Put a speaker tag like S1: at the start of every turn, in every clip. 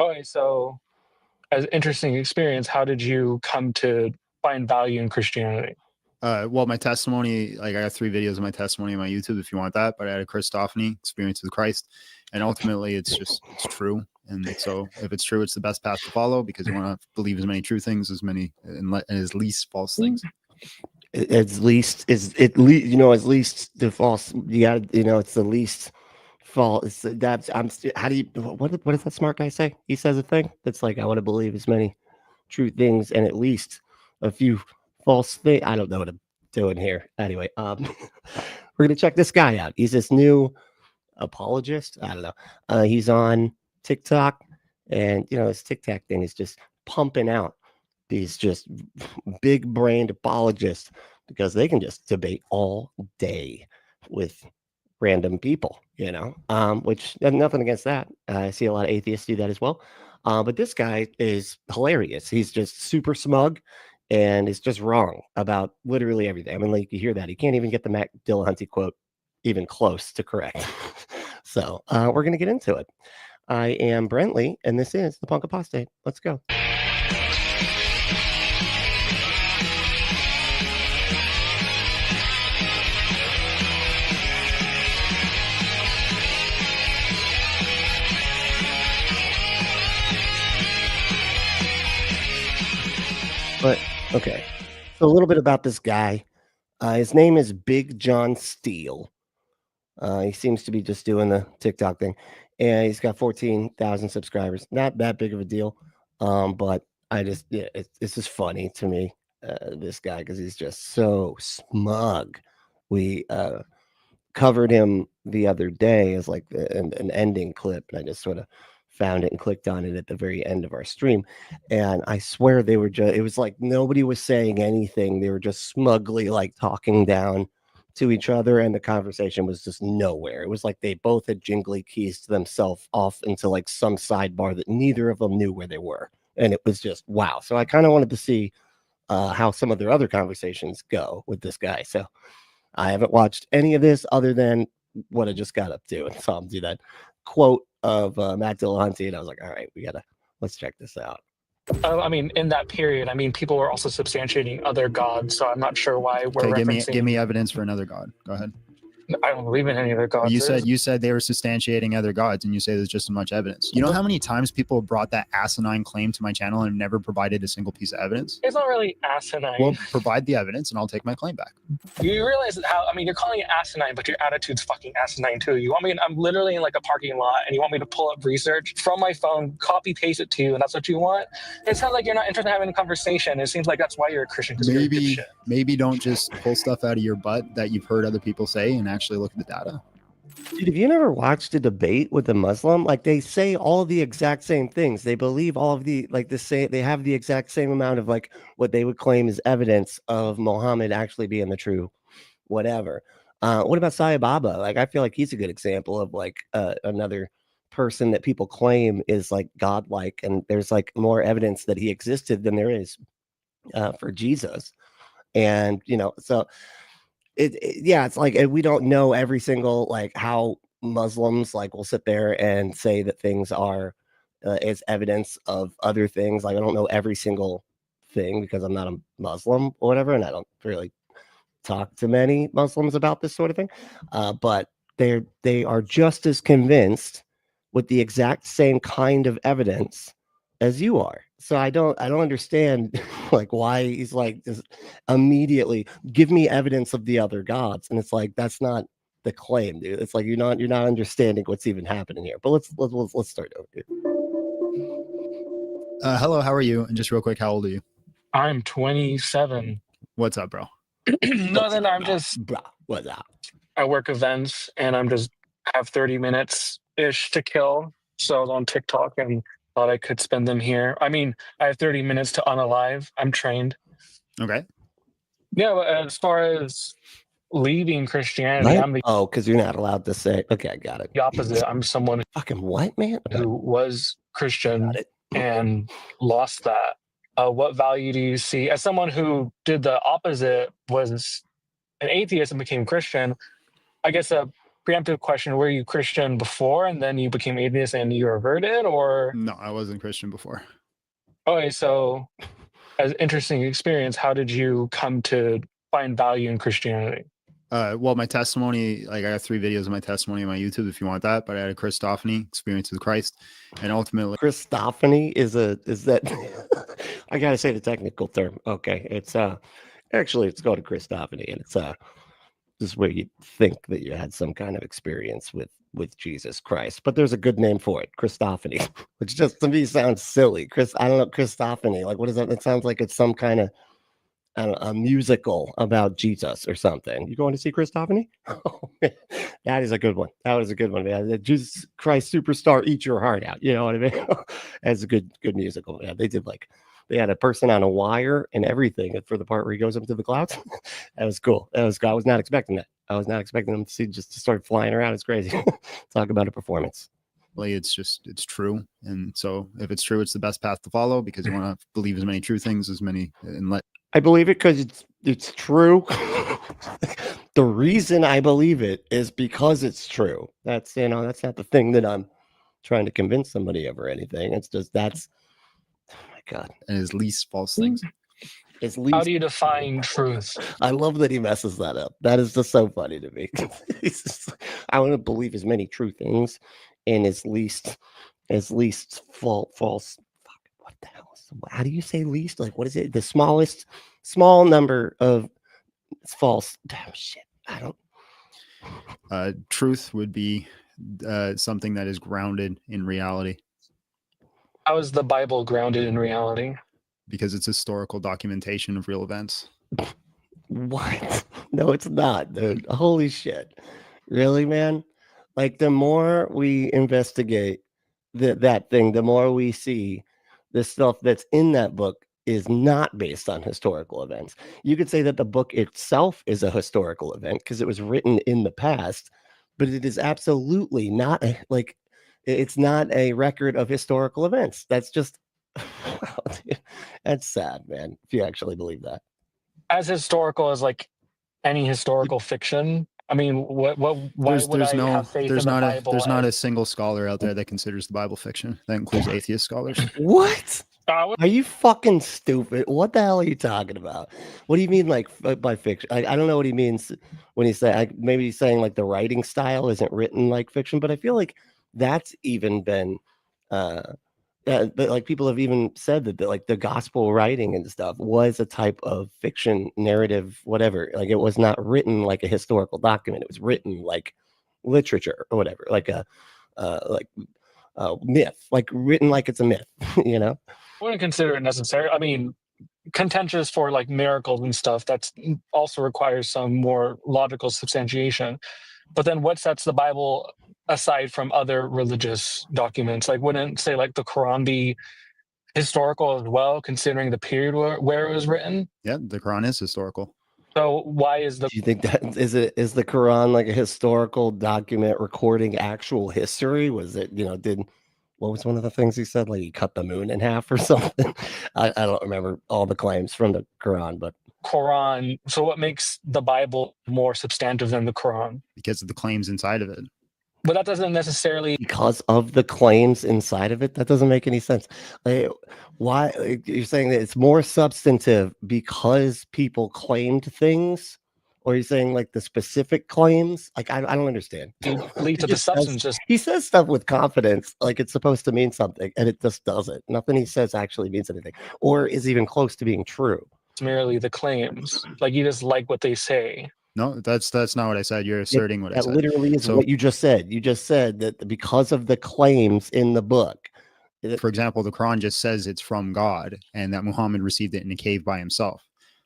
S1: Okay, so as an interesting experience, how did you come to find value in Christianity?
S2: Well, my testimony, like I got 3 videos of my testimony on my YouTube if you want that, but I had a Christophany experience with Christ. And ultimately it's true. And so if it's true, it's the best path to follow because you want to believe as many true things as many and as least false things.
S3: As least is it as least the false, you got it's the least fault. It's that's how do you what does that smart guy say? He says a thing that's like, I want to believe as many true things and at least a few false things. I don't know what I'm doing here. Anyway, we're gonna check this guy out. He's this new apologist. I don't know. He's on TikTok, and his TikTok thing is just pumping out these just big brained apologists because they can just debate all day with random people, which nothing against that. I see a lot of atheists do that as well. But this guy is hilarious. He's just super smug and is just wrong about literally everything. I mean, like, you hear that. He can't even get the Mac Dillahunty quote even close to correct. So we're going to get into it. I am Brentley, and this is the Punk Apostate. Let's go. But okay, so a little bit about this guy. His name is Big John Steele. He seems to be just doing the TikTok thing, and he's got 14,000 subscribers. Not that big of a deal, but it's just funny to me, this guy, because he's just so smug. We covered him the other day as like an ending clip, and I just sort of found it and clicked on it at the very end of our stream. And I swear they were it was like nobody was saying anything. They were just smugly like talking down to each other, and the conversation was just nowhere. It was like they both had jingly keys to themselves off into like some sidebar that neither of them knew where they were. And it was just wow. So I kind of wanted to see how some of their other conversations go with this guy. So I haven't watched any of this other than what I just got up to and saw him do that quote of Matt Dillahunty, and I was like, all right, let's check this out.
S1: I mean, in that period, people were also substantiating other gods, so I'm not sure why we're referencing.
S2: Give me evidence for another god. Go ahead.
S1: I don't believe in any other gods.
S2: You said they were substantiating other gods, and you say there's just as much evidence. You know how many times people brought that asinine claim to my channel and never provided a single piece of evidence?
S1: It's not really asinine.
S2: Well, provide the evidence, and I'll take my claim back.
S1: You realize how? You're calling it asinine, but your attitude's fucking asinine too. You want me? I'm literally in like a parking lot, and you want me to pull up research from my phone, copy paste it to you, and that's what you want? It sounds like you're not interested in having a conversation. It seems like that's why you're a Christian.
S2: Maybe don't just pull stuff out of your butt that you've heard other people say and actually look at the data.
S3: Dude, have you never watched a debate with a Muslim? Like, they say all the exact same things. They believe all of the they have the exact same amount of like what they would claim is evidence of Muhammad actually being the true whatever. What about Sai Baba? Like, I feel like he's a good example of like another person that people claim is like godlike, and there's like more evidence that he existed than there is for Jesus. And so it's like we don't know every single like how Muslims like will sit there and say that things are as evidence of other things. Like, I don't know every single thing because I'm not a Muslim or whatever, and I don't really talk to many Muslims about this sort of thing. But they are just as convinced with the exact same kind of evidence as you are. So I don't understand like why he's like just immediately give me evidence of the other gods, and it's like that's not the claim, dude. It's like you're not understanding what's even happening here. But let's start over here.
S2: Hello, how are you? And just real quick, how old are you?
S1: I'm 27.
S2: What's up, bro?
S1: Nothing. I'm just
S3: bro. What's up?
S1: I work events, and I'm just have 30 minutes ish to kill. So I was on TikTok and thought I could spend them here. I have 30 minutes to unalive. I'm trained.
S2: Okay.
S1: Yeah, but as far as leaving Christianity,
S3: because you're not allowed to say. Okay, I got it.
S1: The opposite. I'm someone
S3: fucking what, man?
S1: Who was Christian and lost that. What value do you see as someone who did the opposite, was an atheist and became Christian? I guess a preemptive question, were you Christian before and then you became atheist and you reverted, or?
S2: No, I wasn't Christian before.
S1: Okay, so as interesting experience, how did you come to find value in Christianity?
S2: Well, my testimony, like I got 3 videos of my testimony on my YouTube if you want that, but I had a Christophany, experience with Christ, and ultimately
S3: Christophany is that I gotta say the technical term. Okay. It's actually it's called a Christophany, and it's this is where you think that you had some kind of experience with Jesus Christ, but there's a good name for it, Christophany, which just to me sounds silly. I don't know, Christophany, like what is that? It sounds like it's some kind of a musical about Jesus or something. You going to see Christophany? Oh, that is a good one. That was a good one, man. The Jesus Christ Superstar, eat your heart out. You know what I mean? That's a good musical. Yeah, they had a person on a wire and everything for the part where he goes up to the clouds. That was cool. I was not expecting that. I was not expecting them to start flying around. It's crazy. Talk about a performance.
S2: it's true, and so if it's true, it's the best path to follow, because you want to believe as many true things as many, and let
S3: I believe it because it's true. The reason I believe it is because it's true. That's that's not the thing that I'm trying to convince somebody of or anything. It's just oh my God.
S2: and his least false things.
S3: It's
S1: How
S3: least
S1: do you define truth?
S3: I love that he messes that up. That is just so funny to me. I want to believe as many true things and as least false. Fuck, what the hell? How do you say least? Like, what is it? The small number of false. Damn shit. I don't.
S2: Truth would be something that is grounded in reality,
S1: How is the Bible grounded in reality?
S2: because it's historical documentation of real events.
S3: What? No, it's not, dude. Holy shit. Really, man? Like, the more we investigate that thing, the more we see the stuff that's in that book is not based on historical events. You could say that the book itself is a historical event because it was written in the past, but it is absolutely not it's not a record of historical events. That's just that's sad, man, if you actually believe that.
S1: As historical as like any historical fiction? I mean, why would I have faith in the Bible?
S2: There's not a single scholar out there that considers the Bible fiction. That includes atheist scholars.
S3: What? Are you fucking stupid? What the hell are you talking about? What do you mean, like, by fiction? I don't know what he means when he say maybe he's saying like the writing style isn't written like fiction, but I feel like that's even been but like people have even said that like the gospel writing and stuff was a type of fiction, narrative, whatever. Like, it was not written like a historical document. It was written like literature or whatever, like a myth, like written like it's a myth. You know,
S1: I wouldn't consider it necessary. I mean, contentious for like miracles and stuff. That's also requires some more logical substantiation. But then, what sets the Bible aside from other religious documents? Like, wouldn't say like the Quran be historical as well, considering the period where it was written?
S2: Yeah, the Quran is historical.
S1: So why is the
S3: do you think that is the Quran like a historical document recording actual history? Was it, what was one of the things he said? Like he cut the moon in half or something? I don't remember all the claims from the Quran, but
S1: Quran? So what makes the Bible more substantive than the Quran?
S2: Because of the claims inside of it.
S1: But that doesn't necessarily.
S3: Because of the claims inside of it, that doesn't make any sense. Why you're saying that it's more substantive because people claimed things, or you're saying like the specific claims? Like, I don't understand.
S1: Lead to the substance.
S3: He says stuff with confidence, like it's supposed to mean something, and it just doesn't. Nothing he says actually means anything, or is even close to being true.
S1: It's merely the claims. Like, you just like what they say.
S2: No, that's not what I said. You're asserting what I said.
S3: That literally is what you just said. You just said that because of the claims in the book.
S2: For example, the Quran just says it's from God and that Muhammad received it in a cave by himself.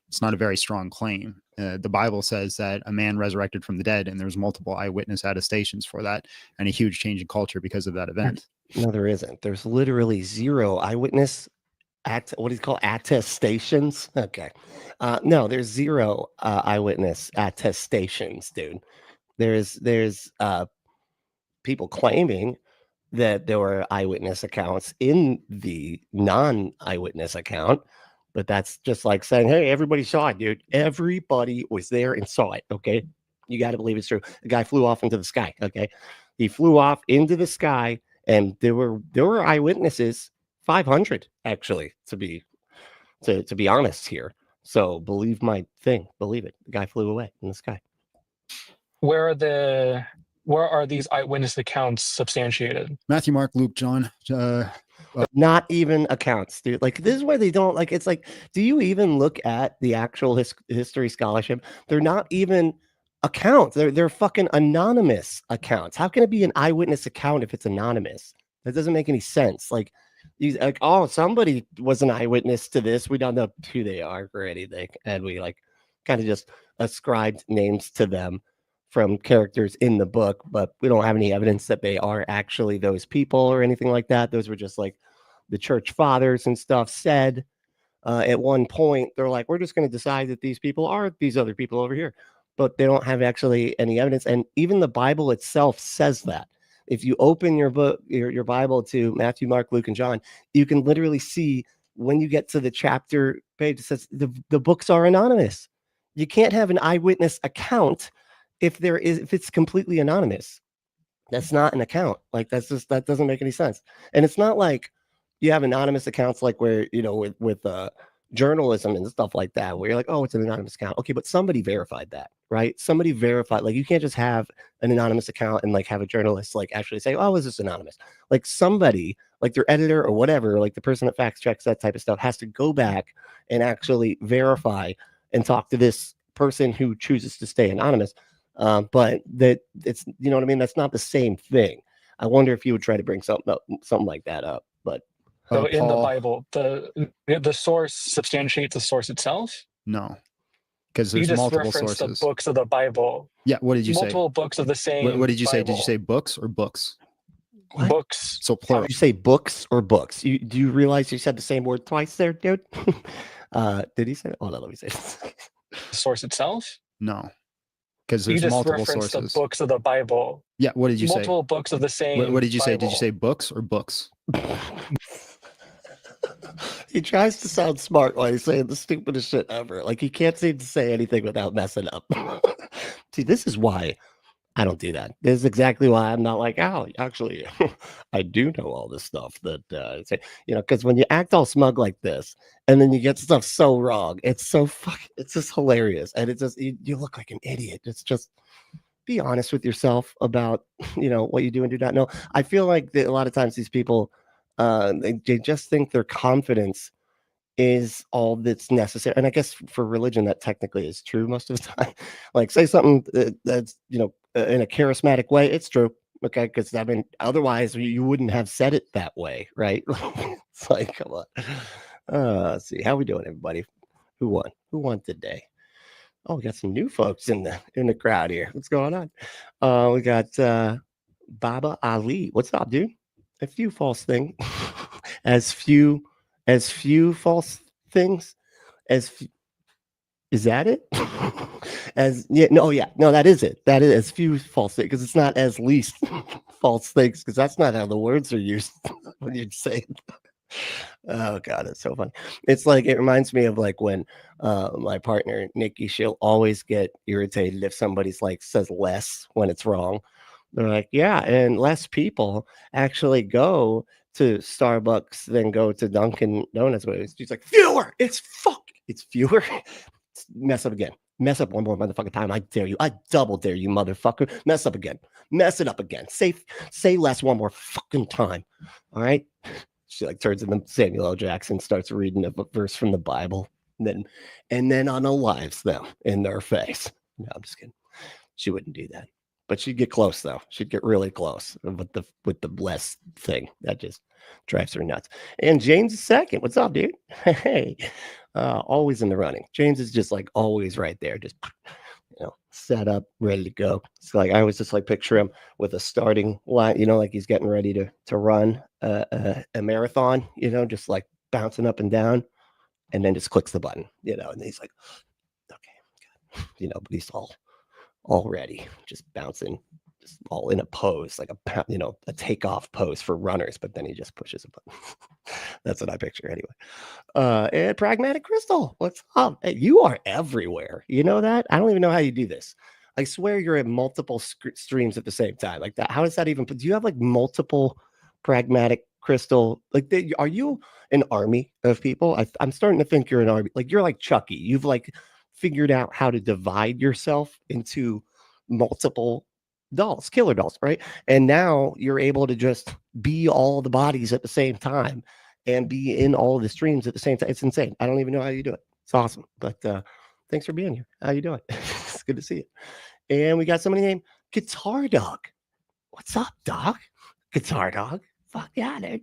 S2: It's not a very strong claim. The Bible says that a man resurrected from the dead, and there's multiple eyewitness attestations for that, and a huge change in culture because of that event.
S3: No, there isn't. There's literally zero eyewitness what do you call attestations? Okay. No, there's zero eyewitness attestations, dude. There's people claiming that there were eyewitness accounts in the non-eyewitness account, but that's just like saying, hey, everybody saw it, dude. Everybody was there and saw it. Okay. You got to believe it's true. The guy flew off into the sky. Okay, he flew off into the sky, and there were eyewitnesses, 500 actually, to be honest here. So believe my thing. Believe it. The guy flew away in the sky.
S1: Where are these eyewitness accounts substantiated?
S2: Matthew, Mark, Luke, John.
S3: Not even accounts, dude. Like, this is where they don't like. It's like, do you even look at the actual history scholarship? They're not even accounts. They're fucking anonymous accounts. How can it be an eyewitness account if it's anonymous? That doesn't make any sense. Like, you like, oh, somebody was an eyewitness to this. We don't know who they are or anything, and we like kind of just ascribed names to them from characters in the book, but we don't have any evidence that they are actually those people or anything like that. Those were just like the church fathers and stuff said at one point. They're like, we're just going to decide that these people are these other people over here, but they don't have actually any evidence. And even the Bible itself says that. If you open your book, your Bible to Matthew, Mark, Luke, and John, you can literally see when you get to the chapter page, it says the books are anonymous. You can't have an eyewitness account if it's completely anonymous. That's not an account. Like, that doesn't make any sense. And it's not like you have anonymous accounts like where, with journalism and stuff like that, where you're like, oh, it's an anonymous account. Okay, but somebody verified that, right? Somebody verified. Like, you can't just have an anonymous account and like have a journalist like actually say, oh, is this anonymous? Like, somebody, like their editor or whatever, like the person that fact checks that type of stuff, has to go back and actually verify and talk to this person who chooses to stay anonymous. But that it's, you know what I mean? That's not the same thing. I wonder if you would try to bring something like that up. But
S1: So in the
S2: Paul,
S1: Bible, the source substantiates the source itself?
S2: no, because
S1: You
S2: there's
S1: just
S2: multiple
S1: referenced
S2: sources.
S1: the books of the Bible.
S2: Yeah, what did you say?
S1: Multiple books of the same
S2: What did you say?
S1: Bible.
S2: Did you say books or books?
S3: What?
S1: Books?
S2: So
S3: how
S2: plural.
S3: did you say books or books? Do you realize you said the same word twice there, dude? Did he say? Oh no, let me say this.
S1: The source itself?
S2: No, because
S1: You
S2: there's
S1: just
S2: multiple
S1: referenced
S2: sources.
S1: the books of the Bible.
S2: Yeah, what did you say?
S1: Multiple books of the same
S2: What did you say? Did
S1: Bible.
S2: you say books or books?
S3: He tries to sound smart while he's saying the stupidest shit ever. Like, he can't seem to say anything without messing up. See, this is why I don't do that. This is exactly why I'm not like, oh, actually, I do know all this stuff that, because when you act all smug like this and then you get stuff so wrong, it's so it's just hilarious. And it just, you look like an idiot. It's just, be honest with yourself about, what you do and do not know. I feel like that a lot of times these people, they just think their confidence is all that's necessary. And I guess for religion, that technically is true most of the time. Like, say something that's, in a charismatic way, it's true. Okay. Because I mean, otherwise you wouldn't have said it that way. Right. It's like, come on. Let's see. How we doing, everybody? Who won? Who won today? Oh, we got some new folks in the crowd here. What's going on? We got Baba Ali. What's up, dude? A few false things. as few false things is that it? That is it. That is as few false things, because it's not as least false things, because that's not how the words are used when you say it. Oh god, it's so funny. It's like, it reminds me of like when my partner Nikki, she'll always get irritated if somebody's like says less when it's wrong. They're like, yeah, and less people actually go to Starbucks than go to Dunkin' Donuts. She's like, fewer. It's fewer. Mess up again. Mess up one more motherfucking time. I dare you. I double dare you, motherfucker. Mess up again. Mess it up again. Say less one more fucking time. All right. She like turns into Samuel L. Jackson, starts reading a verse from the Bible, and then unalives them in their face. No, I'm just kidding. She wouldn't do that, but she'd get close though. She'd get really close with the bless thing. That just drives her nuts. And James II, what's up, dude? Hey, always in the running. James is just like always right there, just set up, ready to go. It's like I always just like picture him with a starting line, like he's getting ready to run a marathon, just like bouncing up and down, and then just clicks the button, and he's like, okay, good. But he's all ready, just bouncing, just all in a pose, like a takeoff pose for runners, but then he just pushes a button. That's what I picture anyway. And Pragmatic Crystal, what's up? Hey, you are everywhere. You know that? I don't even know how you do this. I swear you're at multiple streams at the same time. Like that. How does that even? Do you have like multiple pragmatic crystal? Like, are you an army of people? I'm starting to think you're an army. Like you're like Chucky. You've like figured out how to divide yourself into multiple dolls, killer dolls, right? And now you're able to just be all the bodies at the same time and be in all of the streams at the same time. It's insane. I don't even know how you do it. It's awesome. But thanks for being here. How you doing? It's good to see you. And we got somebody named Guitar Dog. What's up, dog? Guitar Dog. Fuck yeah, dude.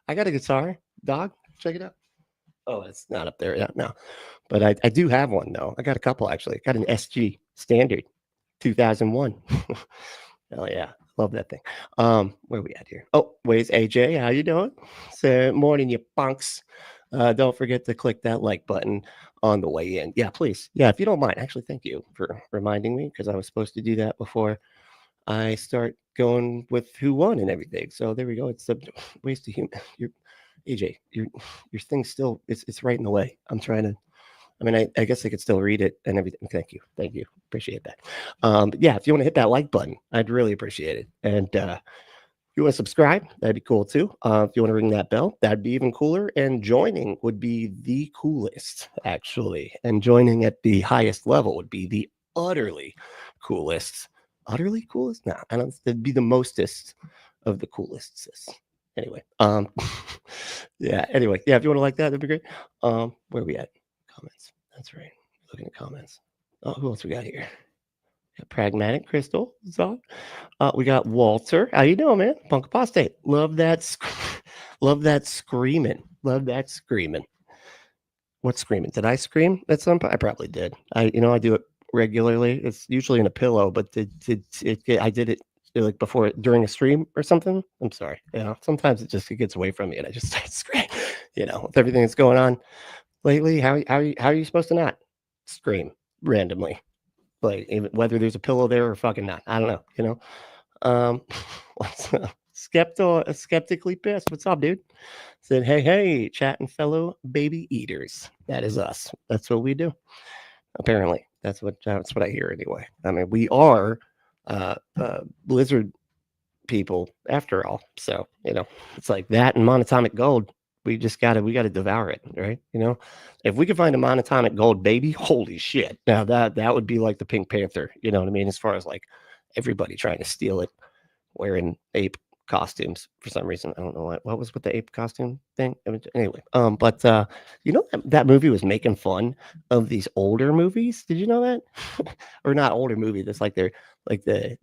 S3: I got a guitar, dog. Check it out. Oh, it's not up there yet. No. But I do have one, though. I got a couple, actually. I got an SG Standard 2001. Hell yeah. Love that thing. Where are we at here? Oh, where's AJ? How you doing? So, morning, you punks. Don't forget to click that like button on the way in. Yeah, please. Yeah, if you don't mind. Actually, thank you for reminding me because I was supposed to do that before I start going with who won and everything. So there we go. It's a waste of human. AJ, your thing's still it's right in the way. I'm trying to. I mean, I guess I could still read it and everything. Thank you, appreciate that. But yeah, if you want to hit that like button, I'd really appreciate it. And if you want to subscribe, that'd be cool too. If you want to ring that bell, that'd be even cooler. And joining would be the coolest, actually. And joining at the highest level would be the utterly coolest. Utterly coolest? No, I don't. It'd be the mostest of the coolest. Anyway, yeah. Anyway, yeah. If you want to like that, that'd be great. Where are we at? Comments. That's right. Looking at comments. Oh, who else we got here? Got Pragmatic Crystal. We got Walter. How you doing, man? Punk Apostate. Love that. Love that screaming. Love that screaming. What screaming? Did I scream at some point? I probably did. I do it regularly. It's usually in a pillow, but I did it like before during a stream or something. I'm sorry. Sometimes it gets away from me and I just start screaming. With everything that's going on lately, how are you supposed to not scream randomly? Like even whether there's a pillow there or fucking not. I don't know. What's up? Skeptically pissed. What's up, dude? Said, hey, chatting fellow baby eaters. That is us. That's what we do. Apparently, that's what I hear anyway. I mean, we are Blizzard people after all. So it's like that and monatomic gold. We gotta devour it, right? If we could find a monatomic gold baby, holy shit! Now that would be like the Pink Panther. You know what I mean? As far as like everybody trying to steal it, wearing ape costumes for some reason. I don't know what was with the ape costume thing. Anyway, but that movie was making fun of these older movies. Did you know that? Or not older movies? It's like they're like the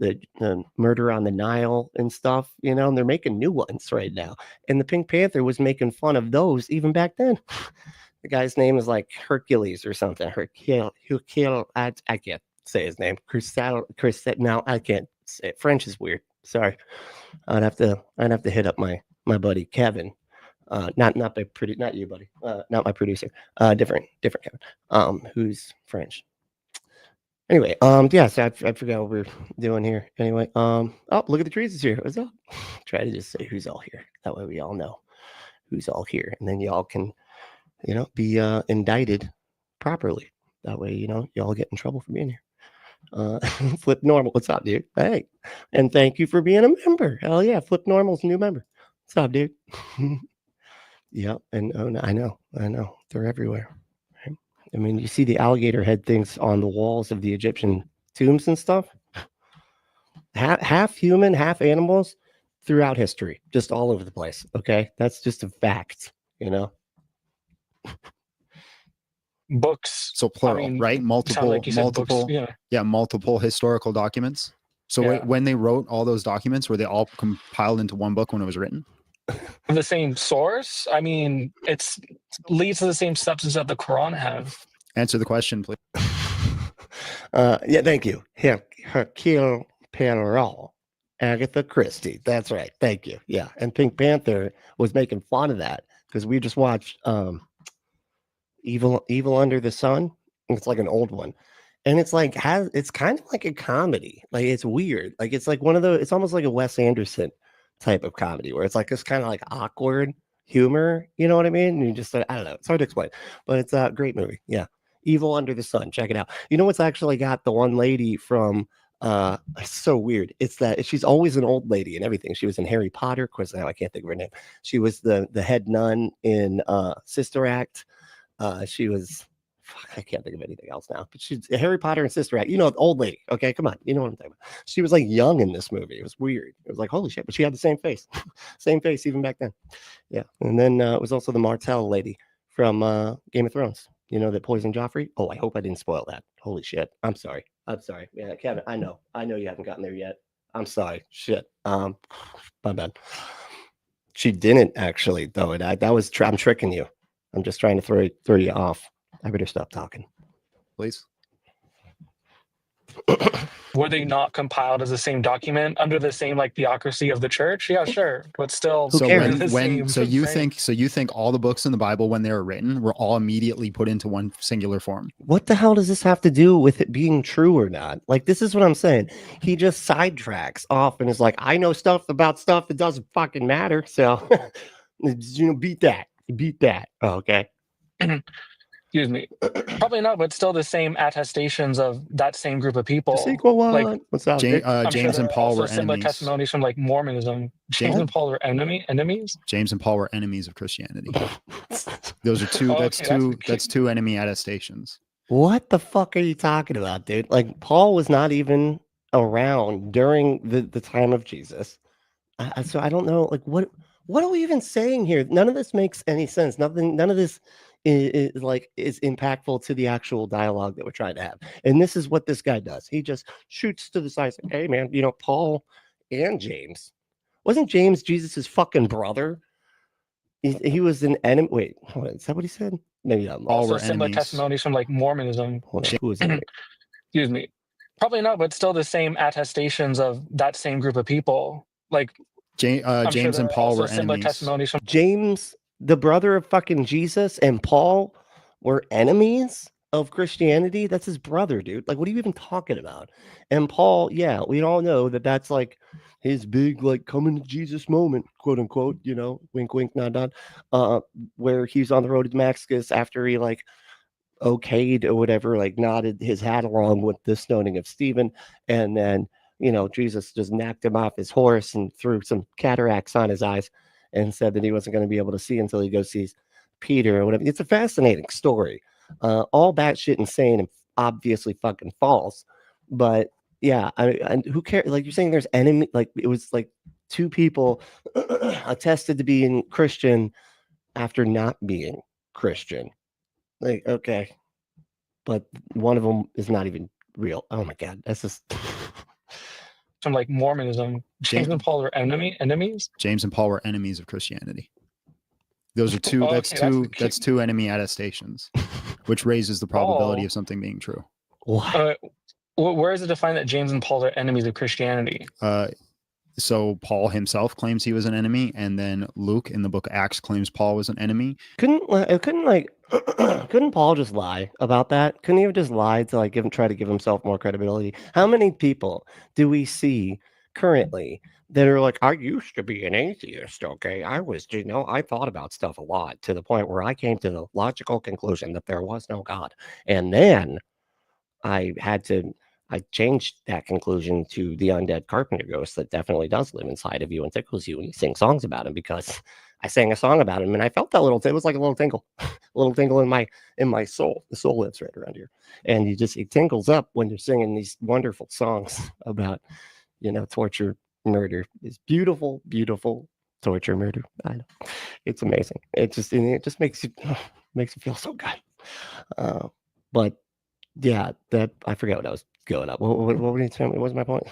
S3: Murder on the Nile and stuff. And they're making new ones right now. And the Pink Panther was making fun of those even back then. The guy's name is like Hercules or something. Hercule. I can't say his name. Chris. Now I can't say it. French is weird. Sorry. I'd have to hit up my buddy Kevin. Not you, buddy. Not my producer. Different Kevin. Who's French. Anyway, so I forgot what we're doing here. Anyway, oh, look at the trees is here. What's up? Try to just say who's all here. That way we all know who's all here. And then y'all can, be indicted properly. That way, y'all get in trouble for being here. Flip Normal, what's up, dude? Hey, and thank you for being a member. Hell yeah, Flip Normal's a new member. What's up, dude? Yep, and I know, they're everywhere. Right? I mean, you see the alligator head things on the walls of the Egyptian tombs and stuff. Half human, half animals throughout history, just all over the place. Okay, that's just a fact,
S1: Books.
S2: So plural, right? Multiple,
S1: like
S2: multiple,
S1: books, yeah.
S2: Multiple historical documents. So when they wrote all those documents, were they all compiled into one book when it was written?
S1: The same source. I mean, it's leads to the same substance that the Quran have.
S2: Answer the question, please.
S3: Yeah, thank you. Hercule Poirot, Agatha Christie. That's right. Thank you. Yeah, and Pink Panther was making fun of that because we just watched Evil Under the Sun. It's like an old one, and it's like it's kind of like a comedy. Like it's weird. Like it's like one of it's almost like a Wes Anderson type of comedy where it's like this kind of like awkward humor. You know what I mean? And you just I don't know. It's hard to explain, but it's a great movie. Yeah, Evil under the sun. Check it out. You know what's actually got the one lady from it's so weird. It's that she's always an old lady and everything. She was in Harry Potter. Of course, now I can't think of her name. She was the head nun in Sister Act. She was I can't think of anything else now, but she's Harry Potter and Sister Act. You know, old lady. Okay, come on. You know what I'm talking about. She was like young in this movie. It was weird. It was like, holy shit, but she had the same face. Same face even back then. Yeah. And then it was also the Martell lady from Game of Thrones. You know, that poisoned Joffrey. Oh, I hope I didn't spoil that. Holy shit. I'm sorry. Yeah, Kevin, I know you haven't gotten there yet. I'm sorry. Shit. My bad. She didn't actually, though. I'm tricking you. I'm just trying to throw you off. I better stop talking.
S2: Please.
S1: Were they not compiled as the same document under the same like theocracy of the church? Yeah, sure, but still.
S3: Who cares?
S2: So you think all the books in the Bible when they were written were all immediately put into one singular form?
S3: What the hell does this have to do with it being true or not? Like, this is what I'm saying. He just sidetracks off and is like, I know stuff about stuff that doesn't fucking matter. So, beat that. Oh, okay.
S1: Excuse me. Probably not, but still the same attestations of that same group of people.
S3: The sequel one.
S1: Like,
S3: what's up?
S2: James and Paul were
S1: similar
S2: enemies.
S1: testimonies from like Mormonism. James and Paul were enemies.
S2: James and Paul were enemies of Christianity. Those are two.
S1: Oh,
S2: that's two enemy attestations.
S3: What the fuck are you talking about, dude? Like, Paul was not even around during the time of Jesus. So I don't know. Like, what are we even saying here? None of this makes any sense. None of this is impactful to the actual dialogue that we're trying to have. And this is what this guy does. He just shoots to the side. Like, hey, man, Paul and James. Wasn't James Jesus's fucking brother? He was an enemy. Wait, is that what he said? Maybe not.
S1: Also similar testimonies from like Mormonism.
S3: Who was it?
S1: Excuse me. Probably not, but still the same attestations of that same group of people. Like
S2: James and Paul were
S1: similar
S2: enemies.
S1: testimonies from
S3: James, the brother of fucking Jesus, and Paul were enemies of Christianity. That's his brother, dude. Like, what are you even talking about? And Paul, yeah, we all know that that's like his big, like, coming to Jesus moment, quote unquote, wink, wink, nod, nod, where he's on the road to Damascus after he, like, okayed or whatever, like, nodded his hat along with the stoning of Stephen. And then, Jesus just knocked him off his horse and threw some cataracts on his eyes and said that he wasn't going to be able to see until he goes sees Peter or whatever. It's a fascinating story. All batshit insane and obviously fucking false. But yeah, and who cares? Like, you're saying there's enemy, like it was like two people attested to being Christian after not being Christian. Like, okay. But one of them is not even real. Oh my God. That's just
S1: from like Mormonism. James and Paul were enemies.
S2: James and Paul were enemies of Christianity. Those are two. That's two enemy attestations, which raises the probability of something being true.
S1: Where is it defined that James and Paul are enemies of Christianity?
S2: So Paul himself claims he was an enemy, and then Luke in the book of Acts claims Paul was an enemy.
S3: Couldn't Paul just lie about that? Couldn't he have just lied to like try to give himself more credibility? How many people do we see currently that are like, I used to be an atheist, okay? I was, I thought about stuff a lot to the point where I came to the logical conclusion that there was no God. And then I changed that conclusion to the undead carpenter ghost that definitely does live inside of you and tickles you when you sing songs about him, because I sang a song about him and I felt that it was like a little tingle, in my soul. The soul lives right around here. And it tingles up when you're singing these wonderful songs about, torture, murder. It's beautiful, beautiful torture, murder. I know. It's amazing. It just makes you feel so good. But yeah, that I forget what I was going up. What were you telling me? What was my point?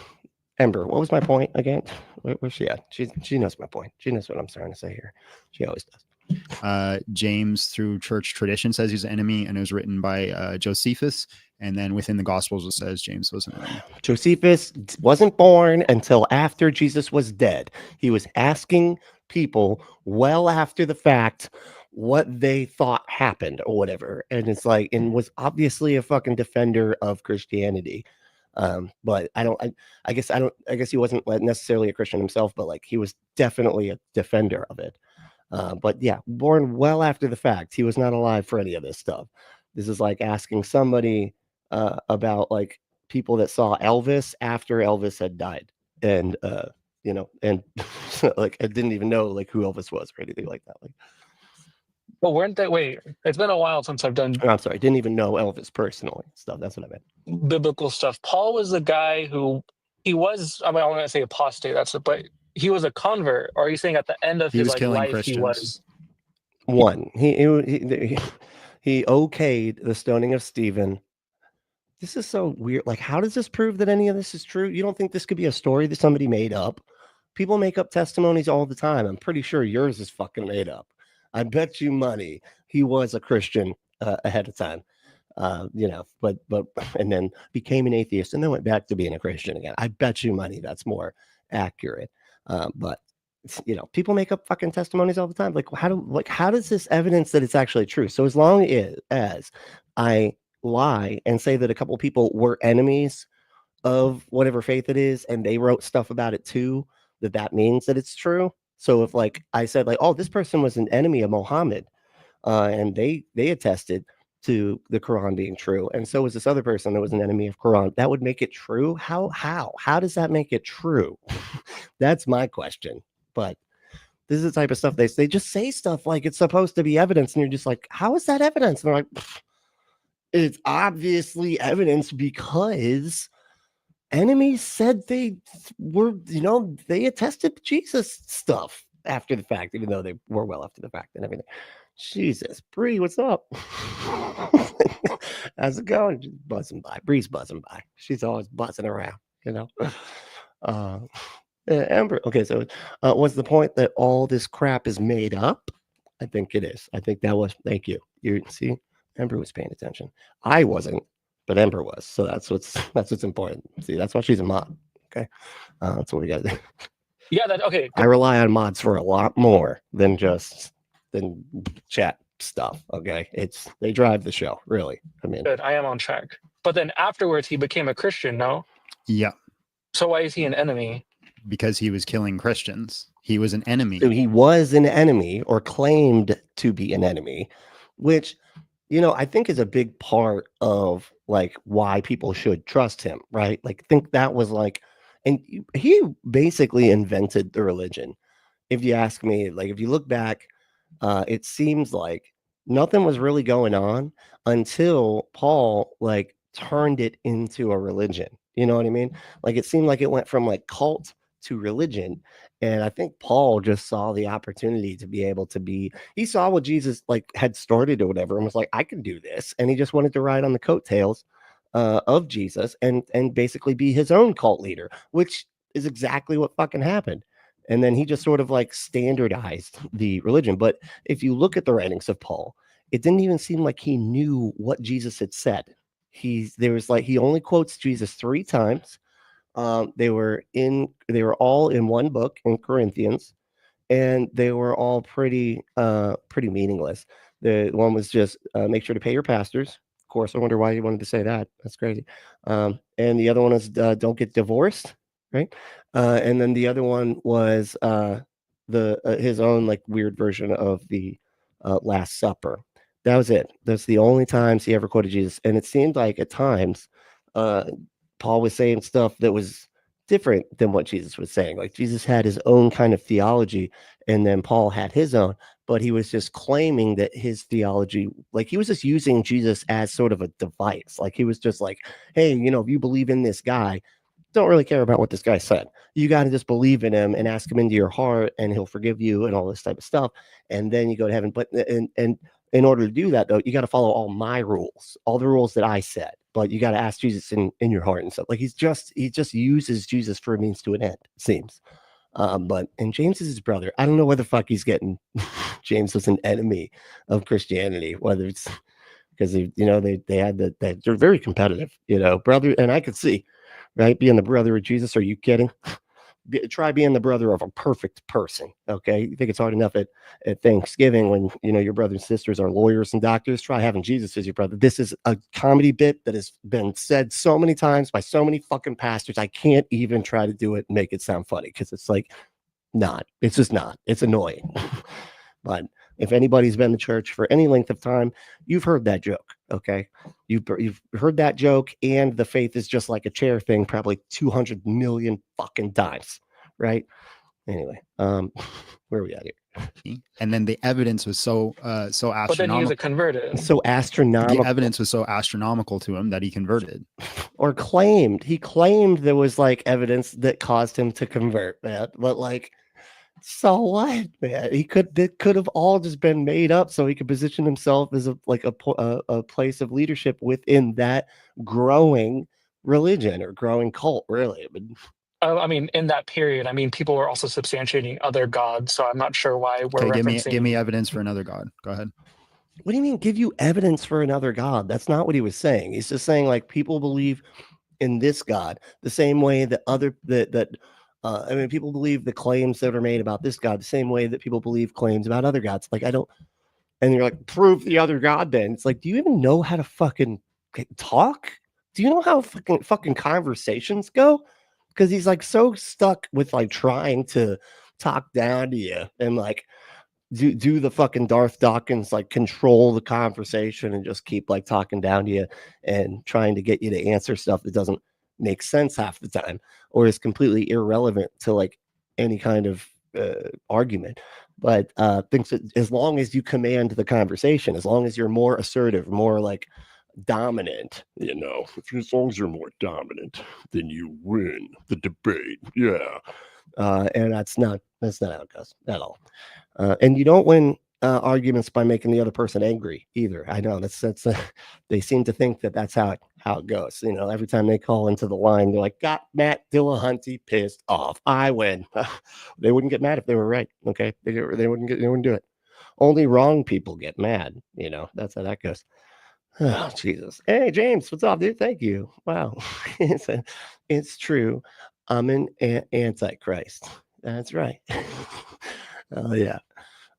S3: Ember, what was my point again? Where's she at? She knows my point. She knows what I'm trying to say here. She always does.
S2: James, through church tradition, says he's an enemy, and it was written by Josephus. And then within the Gospels, it says James was an enemy.
S3: Josephus wasn't born until after Jesus was dead. He was asking people well after the fact what they thought happened or whatever. And it's like, and was obviously a fucking defender of Christianity. But I guess he wasn't necessarily a Christian himself, but like he was definitely a defender of it. But yeah, born well after the fact. He was not alive for any of this stuff. This is like asking somebody about like people that saw Elvis after Elvis had died, and you know, and like I didn't even know like who Elvis was or anything like that. Like,
S1: But weren't they? Wait, it's been a while since I've done
S3: I'm sorry, didn't even know Elvis personally. Stuff. That's what I meant.
S1: biblical stuff. Paul was the guy who he was. I mean, I want to say apostate. That's it, but he was a convert. Or are you saying at the end of
S2: He
S1: his
S2: was
S1: like
S2: killing
S1: life
S2: Christians.
S1: he was?
S3: One, he okayed the stoning of Stephen. This is so weird. Like, how does this prove that any of this is true? You don't think this could be a story that somebody made up? People make up testimonies all the time. I'm pretty sure yours is fucking made up. I bet you money he was a Christian ahead of time. You know, but and then became an atheist and then went back to being a Christian again. I bet you money that's more accurate. But you know, people make up fucking testimonies all the time. Like, how does this evidence that it's actually true? So as long as I lie and say that a couple people were enemies of whatever faith it is, and they wrote stuff about it too, that means that it's true. So if like I said like, oh, this person was an enemy of Muhammad, and they attested to the Quran being true, and so was this other person that was an enemy of Quran, that would make it true. How does that make it true? That's my question. But this is the type of stuff they just say stuff like it's supposed to be evidence, and you're just like, how is that evidence? And they're like, it's obviously evidence because enemies said they were, you know, they attested Jesus stuff after the fact, even though they were well after the fact and everything. Jesus, Bree, what's up? How's it going? She's buzzing by. Bree's buzzing by. She's always buzzing around, you know. Amber, okay, so was the point that all this crap is made up? I think it is. I think that was, thank you. You see, Amber was paying attention. I wasn't, but Amber was. So that's what's important. See, that's why she's a mod. Okay. That's what we got to do.
S1: Yeah, okay.
S3: I rely on mods for a lot more than chat stuff. Okay. They drive the show, really. I mean,
S1: Good. I am on track. But then afterwards he became a Christian, no?
S2: Yeah.
S1: So why is he an enemy?
S2: Because he was killing Christians. He was an enemy.
S3: So he was an enemy or claimed to be an enemy, which, you know, I think is a big part of like why people should trust him, right? Like, I think that was like, and he basically invented the religion. If you ask me, like, if you look back, it seems like nothing was really going on until Paul like turned it into a religion. You know what I mean? Like, it seemed like it went from like cult to religion. And I think Paul just saw the opportunity to be able to he saw what Jesus like had started or whatever and was like, I can do this. And he just wanted to ride on the coattails of Jesus and basically be his own cult leader, which is exactly what fucking happened. And then he just sort of like standardized the religion. But if you look at the writings of Paul, it didn't even seem like he knew what Jesus had said. He only quotes Jesus 3 times. They were all in one book in Corinthians, and they were all pretty meaningless. The one was just make sure to pay your pastors. Of course, I wonder why you wanted to say that. That's crazy. And the other one is don't get divorced, right? And then the other one was his own like weird version of the Last Supper. That was it. That's the only times he ever quoted Jesus, and it seemed like at times Paul was saying stuff that was different than what Jesus was saying. Like, Jesus had his own kind of theology, and then Paul had his own, but he was just claiming that his theology, like, he was just using Jesus as sort of a device. Like, he was just like, hey, you know, if you believe in this guy, don't really care about what this guy said. You got to just believe in him and ask him into your heart, and he'll forgive you and all this type of stuff. And then you go to heaven. But and in order to do that, though, you got to follow all my rules, all the rules that I set. But you got to ask Jesus in your heart and stuff. Like, he just uses Jesus for a means to an end, it seems. And James is his brother. I don't know where the fuck he's getting. James was an enemy of Christianity, whether it's because they had that they're very competitive, you know, brother. And I could see, right, being the brother of Jesus. Are you kidding? Try being the brother of a perfect person. Okay, you think it's hard enough at Thanksgiving when you know your brothers and sisters are lawyers and doctors? Try having Jesus as your brother. This is a comedy bit that has been said so many times by so many fucking pastors. I can't even try to do it and make it sound funny because it's like not. It's just not. It's annoying. But if anybody's been to church for any length of time, you've heard that joke. Okay, you've heard that joke, and the faith is just like a chair thing, probably 200 million fucking times, right? Anyway, where are we at here?
S2: And then the evidence was so
S1: But then he was
S2: astronomical.
S1: a converted.
S3: So
S2: The
S3: astronomical,
S2: evidence was so astronomical to him that he converted.
S3: or claimed. He claimed there was like evidence that caused him to convert, man. But like, so what, man? It could have all just been made up so he could position himself as a place of leadership within that growing religion or growing cult, really. But
S1: I mean, in that period, I mean, people were also substantiating other gods, so I'm not sure why we're
S2: Okay,
S1: referencing.
S2: give me evidence for another god. Go ahead.
S3: what do you mean give you evidence for another god? That's not what he was saying. He's just saying like people believe in this god the same way that I mean, people believe the claims that are made about this god the same way that people believe claims about other gods. Like, I don't, and you're like, prove the other god then. It's like, do you even know how to fucking talk? Do you know how fucking conversations go? Because he's like so stuck with like trying to talk down to you and like do the fucking Darth Dawkins, like control the conversation and just keep like talking down to you and trying to get you to answer stuff that doesn't make sense half the time or is completely irrelevant to like any kind of argument. But thinks that as long as you command the conversation, as long as you're more assertive, more like dominant, as long as you're more dominant, then you win the debate. Yeah. And that's not how it goes at all. And you don't win arguments by making the other person angry either. I know that's they seem to think that that's how it goes. Every time they call into the line, they're like, "Got Matt Dillahunty pissed off. I win." They wouldn't get mad if they were right. Okay, they wouldn't do it. Only wrong people get mad. That's how that goes. Oh, Jesus. Hey, James, what's up, dude? Thank you. Wow. It's true. I'm an antichrist. That's right. Oh, yeah.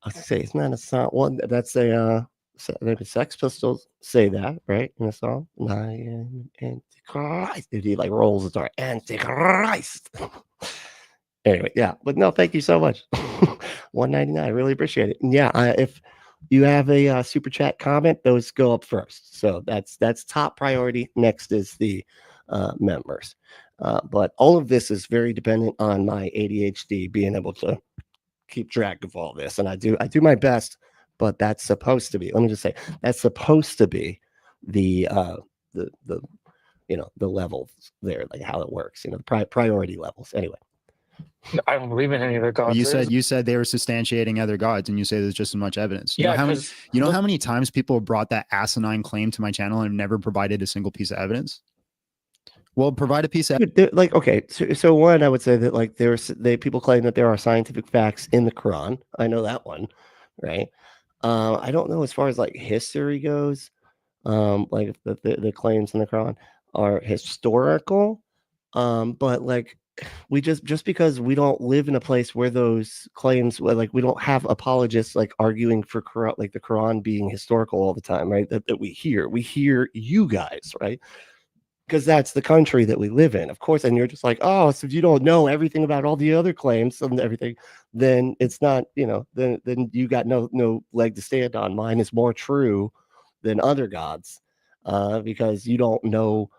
S3: I was gonna say, it's not a song. One that's maybe Sex Pistols say that, right? In a song. I am Antichrist. Dude, he like rolls the door. Antichrist. Anyway, yeah. But no, thank you so much. $1.99. I really appreciate it. And yeah, if you have a super chat comment, those go up first. So that's top priority. Next is the members. But all of this is very dependent on my ADHD being able to keep track of all this. And I do my best, but that's supposed to be, let me just say, that's supposed to be the levels there, like how it works, the priority levels. Anyway.
S1: I don't believe in any other gods.
S2: You said they were substantiating other gods, and you say there's just as much evidence. You
S1: Yeah,
S2: know how many times people brought that asinine claim to my channel and never provided a single piece of evidence? Well, provide a piece of
S3: like, okay, so one, I would say that like people claim that there are scientific facts in the Quran. I know that one, right? I don't know as far as like history goes. Like the claims in the Quran are historical, but like we just because we don't live in a place where those claims, like we don't have apologists like arguing for like the Quran being historical all the time, right? That we hear you guys, right? Because that's the country that we live in, of course. And you're just like, oh, so if you don't know everything about all the other claims and everything, then it's not, then you got no leg to stand on. Mine is more true than other gods, because you don't know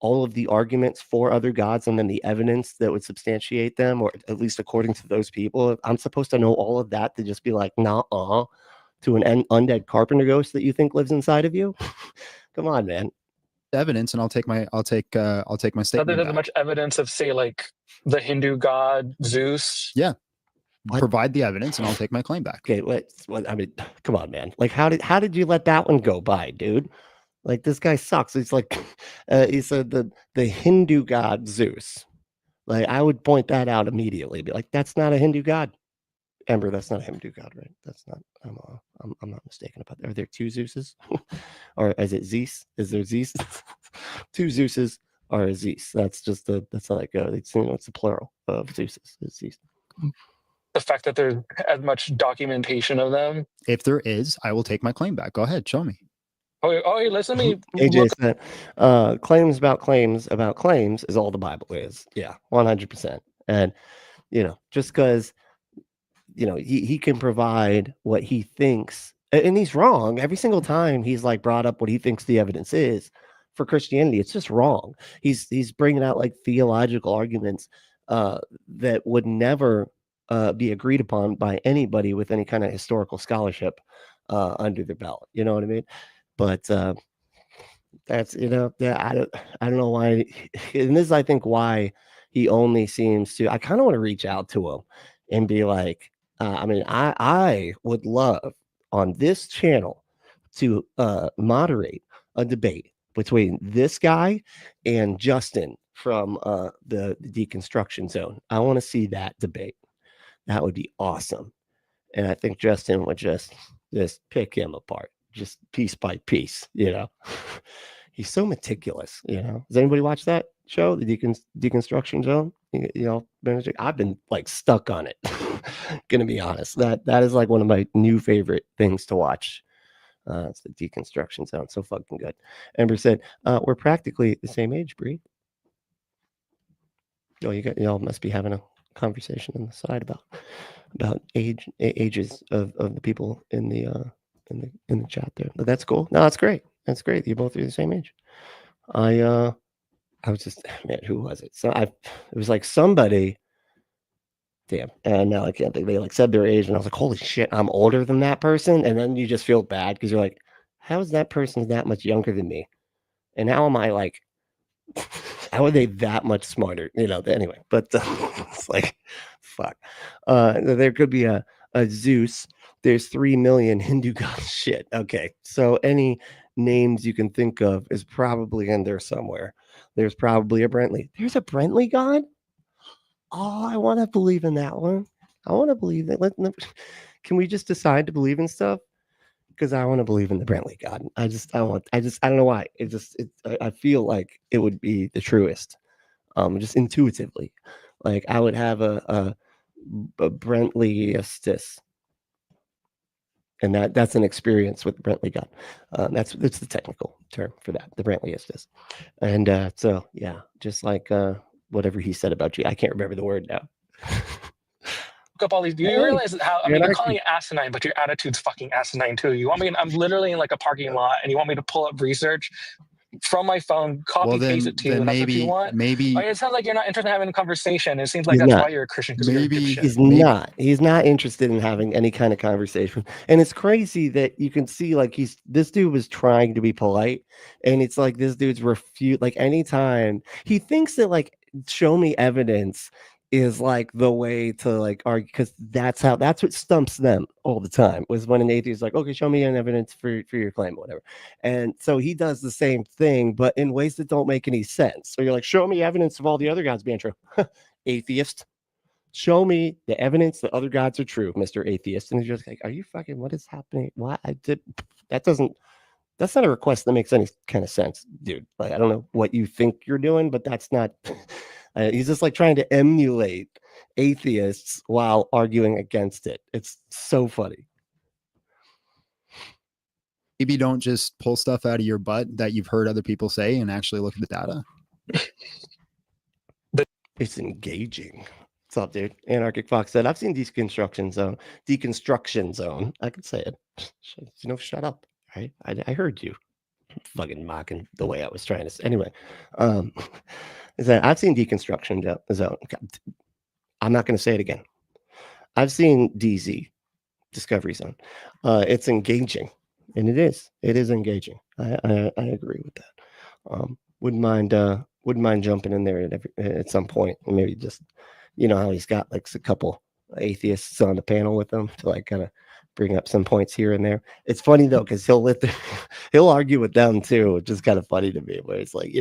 S3: all of the arguments for other gods and then the evidence that would substantiate them, or at least according to those people. I'm supposed to know all of that to just be like, nah, to an undead carpenter ghost that you think lives inside of you? Come on, man.
S2: Evidence, and I'll take my statement.
S1: So there's much evidence of, say, like the Hindu god Zeus.
S2: Yeah. Provide the evidence and I'll take my claim back.
S3: Okay, I mean, come on, man. Like, how did you let that one go by, dude? Like, this guy sucks. He's like, he said the Hindu god Zeus. Like, I would point that out immediately. Be like, that's not a Hindu god. Ember, that's not a Hindu god, right? That's not. I'm not mistaken about that. Are there two Zeuses, or is it Zeus? Is there Zeus? Two Zeuses or a Zeus? That's how that goes. It's a plural of Zeuses. It's Zeus.
S1: The fact that there's as much documentation of them.
S2: If there is, I will take my claim back. Go ahead, show me.
S1: Oh, listen to me.
S3: AJ said, claims about claims is all the Bible is. Yeah, 100%. And just because he can provide what he thinks and he's wrong every single time he's like brought up what he thinks the evidence is for Christianity. It's just wrong. He's bringing out like theological arguments that would never be agreed upon by anybody with any kind of historical scholarship under their belt. You know what I mean? But that's, yeah, I don't know why. And this is, I think, why he only seems to. I kind of want to reach out to him and be like, I would love on this channel to moderate a debate between this guy and Justin from the Deconstruction Zone. I want to see that debate. That would be awesome. And I think Justin would just pick him apart, just piece by piece, He's so meticulous, Does anybody watch that show, the Deconstruction Zone? I've been like stuck on it. Gonna be honest. That is like one of my new favorite things to watch. It's the Deconstruction Zone. So fucking good. Ember said, we're practically the same age, Bree. Oh, y'all must be having a conversation on the side about ages of the people in the chat there. But that's cool. No, that's great. That's great. You both are the same age. I was just, man, who was it? It was like somebody. Damn. And now I can't think. They like said their age, and I was like, holy shit, I'm older than that person. And then you just feel bad because you're like, how is that person that much younger than me? And how am I like? How are they that much smarter? Anyway, but it's like, fuck. There could be a Zeus. There's 3 million Hindu gods. Shit. Okay. So any names you can think of is probably in there somewhere. There's probably a Brentley. There's a Brentley god? Oh, I want to believe in that one. I want to believe that. Can we just decide to believe in stuff? Because I want to believe in the Brentley God. I don't know why. I feel like it would be the truest. Just intuitively. Like I would have a Brentleyistis. And that's an experience with the Brentley God. That's the technical term for that, the Brentleyistis. And so yeah, just like whatever he said about you. I can't remember the word now.
S1: Look up all these. Do you realize how? I mean, you're calling it asinine, but your attitude's fucking asinine too. You want me? I'm literally in like a parking lot, and you want me to pull up research from my phone, copy paste it to you. And that's what you want.
S2: Maybe
S1: it sounds like you're not interested in having a conversation. It seems like that's why you're a Christian.
S2: Maybe
S3: he's not. He's not interested in having any kind of conversation. And it's crazy that you can see like this dude was trying to be polite, and it's like this dude's like anytime he thinks that like show me evidence is like the way to like argue, because that's what stumps them all the time, was when an atheist is like, okay, show me an evidence for your claim or whatever. And so he does the same thing, but in ways that don't make any sense. So you're like, show me evidence of all the other gods being true. Atheist. Show me the evidence that other gods are true, Mr. Atheist. And he's just like, are you fucking, what is happening? Why that's not a request that makes any kind of sense, dude. Like, I don't know what you think you're doing, but that's not. He's just like trying to emulate atheists while arguing against it. It's so funny.
S2: Maybe don't just pull stuff out of your butt that you've heard other people say and actually look at the data.
S3: But it's engaging. What's up, dude? Anarchic Fox said, I've seen Deconstruction Zone. I could say it. Shut up. Right? I heard you. Fucking mocking the way I was trying to say. Anyway, is that I've seen Deconstruction Zone. I'm not going to say it again. I've seen DZ, Discovery Zone. It's engaging, and it is engaging. I agree with that. Wouldn't mind jumping in there at some point, and maybe just how he's got like a couple atheists on the panel with him to like kind of bring up some points here and there. It's funny though, because he'll argue with them too, which is kind of funny to me, where it's like,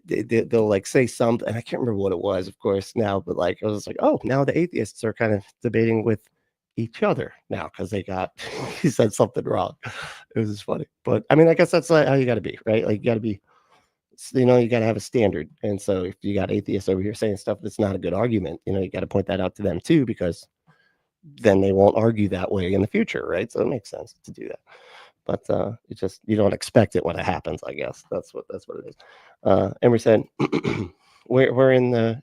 S3: they'll like say something, and I can't remember what it was, of course, now, but like I was like, oh, now the atheists are kind of debating with each other now because he said something wrong. It was just funny. But I mean, I guess that's how you got to be, right? Like you got to be, you got to have a standard. And so if you got atheists over here saying stuff that's not a good argument, you got to point that out to them too, because then they won't argue that way in the future, right? So it makes sense to do that. But it just, you don't expect it when it happens, I guess. That's what it is. Emery said, we're in the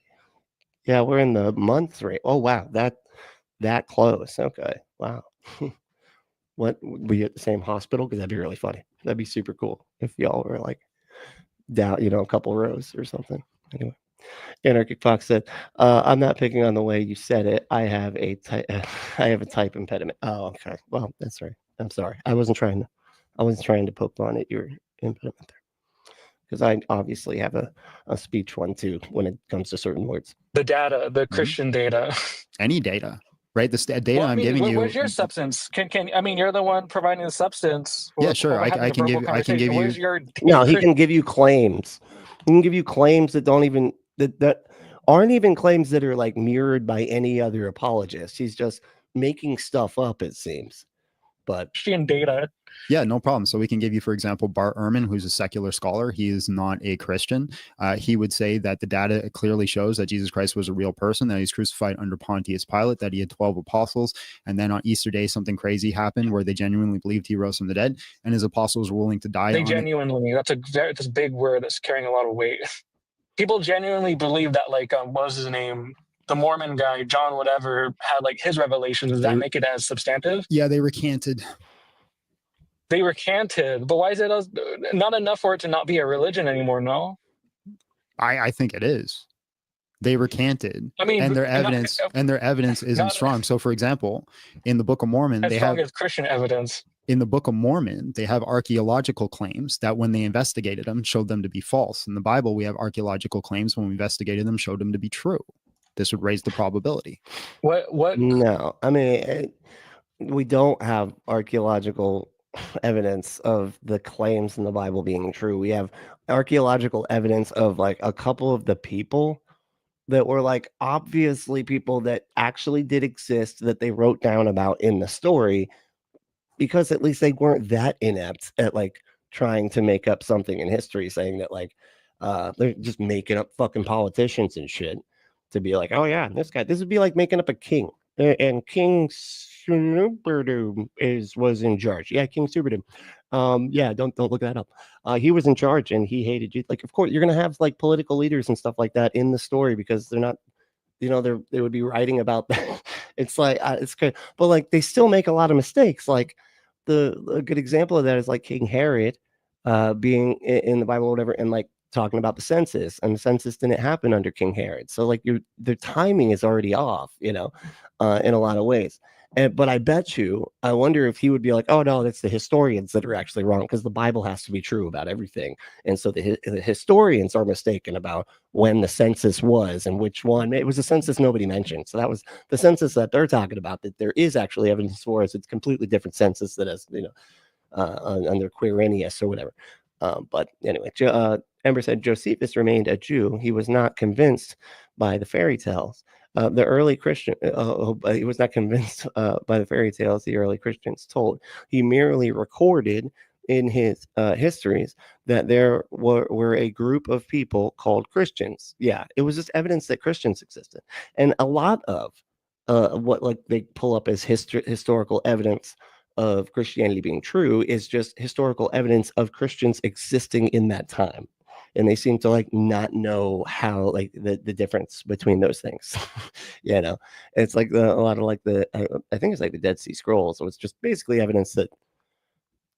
S3: month rate. Oh wow, that close. Okay, wow. What would be at the same hospital? Because that'd be really funny. That'd be super cool if y'all were like down, a couple rows or something. Anyway, Anarchic Fox said, "I'm not picking on the way you said it. I have a type, I have a type impediment." Oh, okay. Well, that's right. I'm sorry. I wasn't trying to poke fun at your impediment there, because I obviously have a speech one too when it comes to certain words.
S1: The data, the Christian data.
S2: Any data, right? The data
S1: Well, I
S2: I'm
S1: mean,
S2: giving you.
S1: where's your substance? I mean, you're the one providing the substance.
S2: Yeah, sure.
S1: We're having
S2: I
S1: a
S2: can
S1: verbal
S2: give
S1: conversation.
S2: you.
S1: Where's your
S3: No, he can give you claims. He can give you claims that don't even that aren't even claims that are like mirrored by any other apologist. He's just making stuff up, it seems. But
S1: Christian data?
S2: Yeah, no problem. So we can give you, for example, Bart Ehrman, who's a secular scholar. He is not a Christian. He would say that the data clearly shows that Jesus Christ was a real person, that he's crucified under Pontius Pilate, that he had 12 apostles. And then on Easter Day, something crazy happened where they genuinely believed he rose from the dead, and his apostles were willing to die.
S1: They genuinely, that's a big word that's carrying a lot of weight. People genuinely believe that, like, what was his name? The Mormon guy, John whatever, had like his revelations. Does that make it as substantive?
S2: Yeah, they recanted.
S1: They recanted, but why is it not enough for it to not be a religion anymore? No,
S2: I think it is. They recanted.
S1: I mean,
S2: and their evidence isn't strong. So, for example, in the Book of Mormon,
S1: they have as Christian evidence.
S2: In the Book of Mormon, they have archaeological claims that when they investigated them, showed them to be false. In the Bible, we have archaeological claims when we investigated them, showed them to be true. This would raise the probability.
S1: What?
S3: No, I mean, we don't have archaeological evidence of the claims in the Bible being true. We have archaeological evidence of like a couple of the people that were like obviously people that actually did exist that they wrote down about in the story, because at least they weren't that inept at like trying to make up something in history, saying that like they're just making up fucking politicians and shit to be like, oh yeah, this would be like making up a king, and King Superdoom was in charge. Yeah, King Superdoom. Yeah, don't look that up. He was in charge and he hated you. Like, of course, you're gonna have like political leaders and stuff like that in the story because they're not, they would be writing about that. It's like it's good, but like they still make a lot of mistakes. Like a good example of that is like King Herod, being in the Bible or whatever, and like talking about the census, and the census didn't happen under King Herod. So like the timing is already off, in a lot of ways. But I wonder if he would be like, oh no, that's the historians that are actually wrong, because the Bible has to be true about everything. And so the historians are mistaken about when the census was and which one. It was a census nobody mentioned. So that was the census that they're talking about, that there is actually evidence for. It's a completely different census that is, under Quirinius or whatever. But anyway, Ember said Josephus remained a Jew. He was not convinced by the fairy tales. The early Christian, he was not convinced by the fairy tales the early Christians told. He merely recorded in his histories that there were a group of people called Christians. Yeah, it was just evidence that Christians existed. And a lot of what like they pull up as historical evidence of Christianity being true is just historical evidence of Christians existing in that time. And they seem to like not know how like the difference between those things. It's like a lot of like I think it's like the Dead Sea Scrolls. So it's just basically evidence that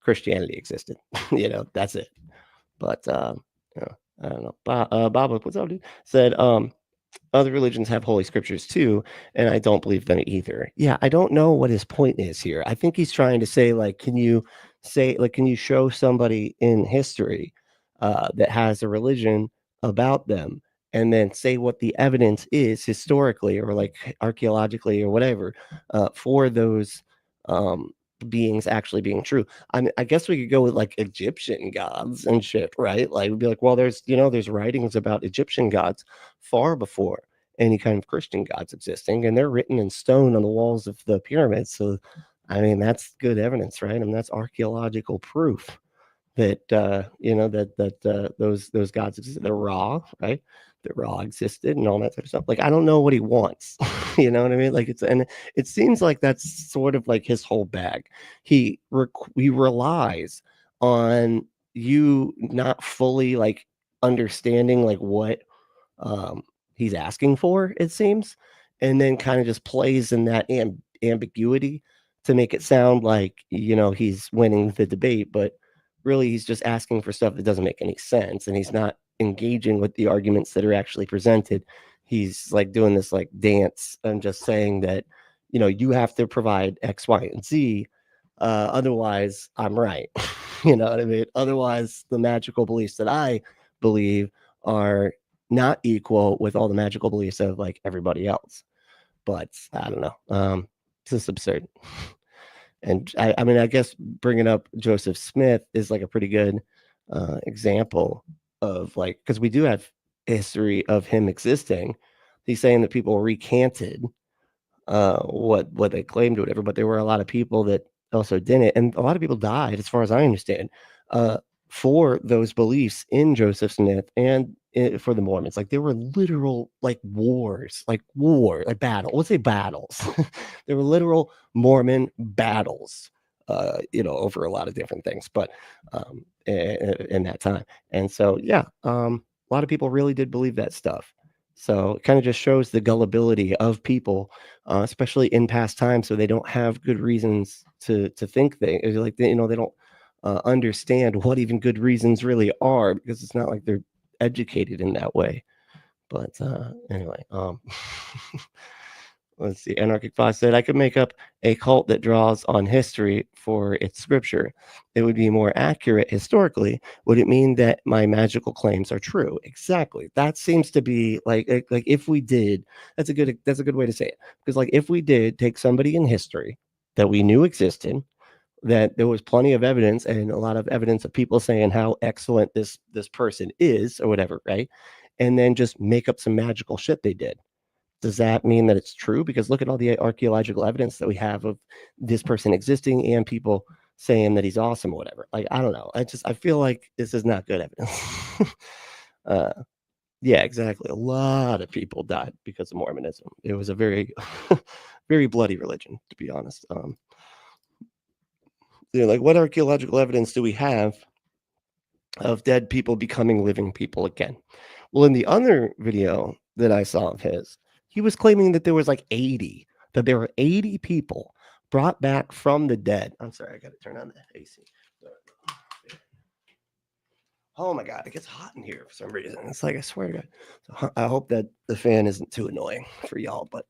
S3: Christianity existed. That's it. But I don't know. Bob, what's up, dude? Said other religions have holy scriptures too, and I don't believe them either. Yeah, I don't know what his point is here. I think he's trying to say like, can you show somebody in history that has a religion about them, and then say what the evidence is historically or like archaeologically or whatever for those beings actually being true. I mean, I guess we could go with like Egyptian gods and shit, right? Like we'd be like, well, there's writings about Egyptian gods far before any kind of Christian gods existing, and they're written in stone on the walls of the pyramids. So I mean, that's good evidence, right? I mean, that's archaeological proof that those gods existed. They're raw, right? The raw existed and all that sort of stuff. Like, I don't know what he wants. You know what I mean? Like, it seems like that's sort of like his whole bag. He relies on you not fully like understanding like what he's asking for, it seems, and then kind of just plays in that ambiguity to make it sound like, you know, he's winning the debate, but really he's just asking for stuff that doesn't make any sense, and he's not engaging with the arguments that are actually presented. He's like doing this like dance and just saying that, you know, you have to provide X, Y, and Z. Otherwise, I'm right. You know what I mean? Otherwise, the magical beliefs that I believe are not equal with all the magical beliefs of like everybody else. But I don't know. It's just absurd. And I mean, I guess bringing up Joseph Smith is like a pretty good example of like, because we do have history of him existing. He's saying that people recanted what they claimed or whatever, but there were a lot of people that also didn't, and a lot of people died, as far as I understand, for those beliefs in Joseph Smith and for the Mormons. Like there were literal like wars, like battle. Let's say battles. There were literal Mormon battles, you know, over a lot of different things, but in that time. And so, yeah, a lot of people really did believe that stuff. So it kind of just shows the gullibility of people, especially in past times. So they don't have good reasons to think you know, they don't understand what even good reasons really are, because it's not like they're educated in that way. But anyway, let's see. Anarchic Fox said, I could make up a cult that draws on history for its scripture. It would be more accurate historically. Would it mean that my magical claims are true? Exactly. That seems to be like if we did, that's a good way to say it. Because like if we did take somebody in history that we knew existed, that there was plenty of evidence and a lot of evidence of people saying how excellent this person is or whatever, right? And then just make up some magical shit they did. Does that mean that it's true? Because look at all the archaeological evidence that we have of this person existing and people saying that he's awesome or whatever. Like, I don't know. I feel like this is not good evidence. Yeah, exactly. A lot of people died because of Mormonism. It was a very, very bloody religion, to be honest. Like, what archaeological evidence do we have of dead people becoming living people again? Well, in the other video that I saw of his, he was claiming that there was like 80, that there were 80 people brought back from the dead. I'm sorry, I got to turn on the AC. Oh my God, it gets hot in here for some reason. It's like, I swear to God. So I hope that the fan isn't too annoying for y'all, but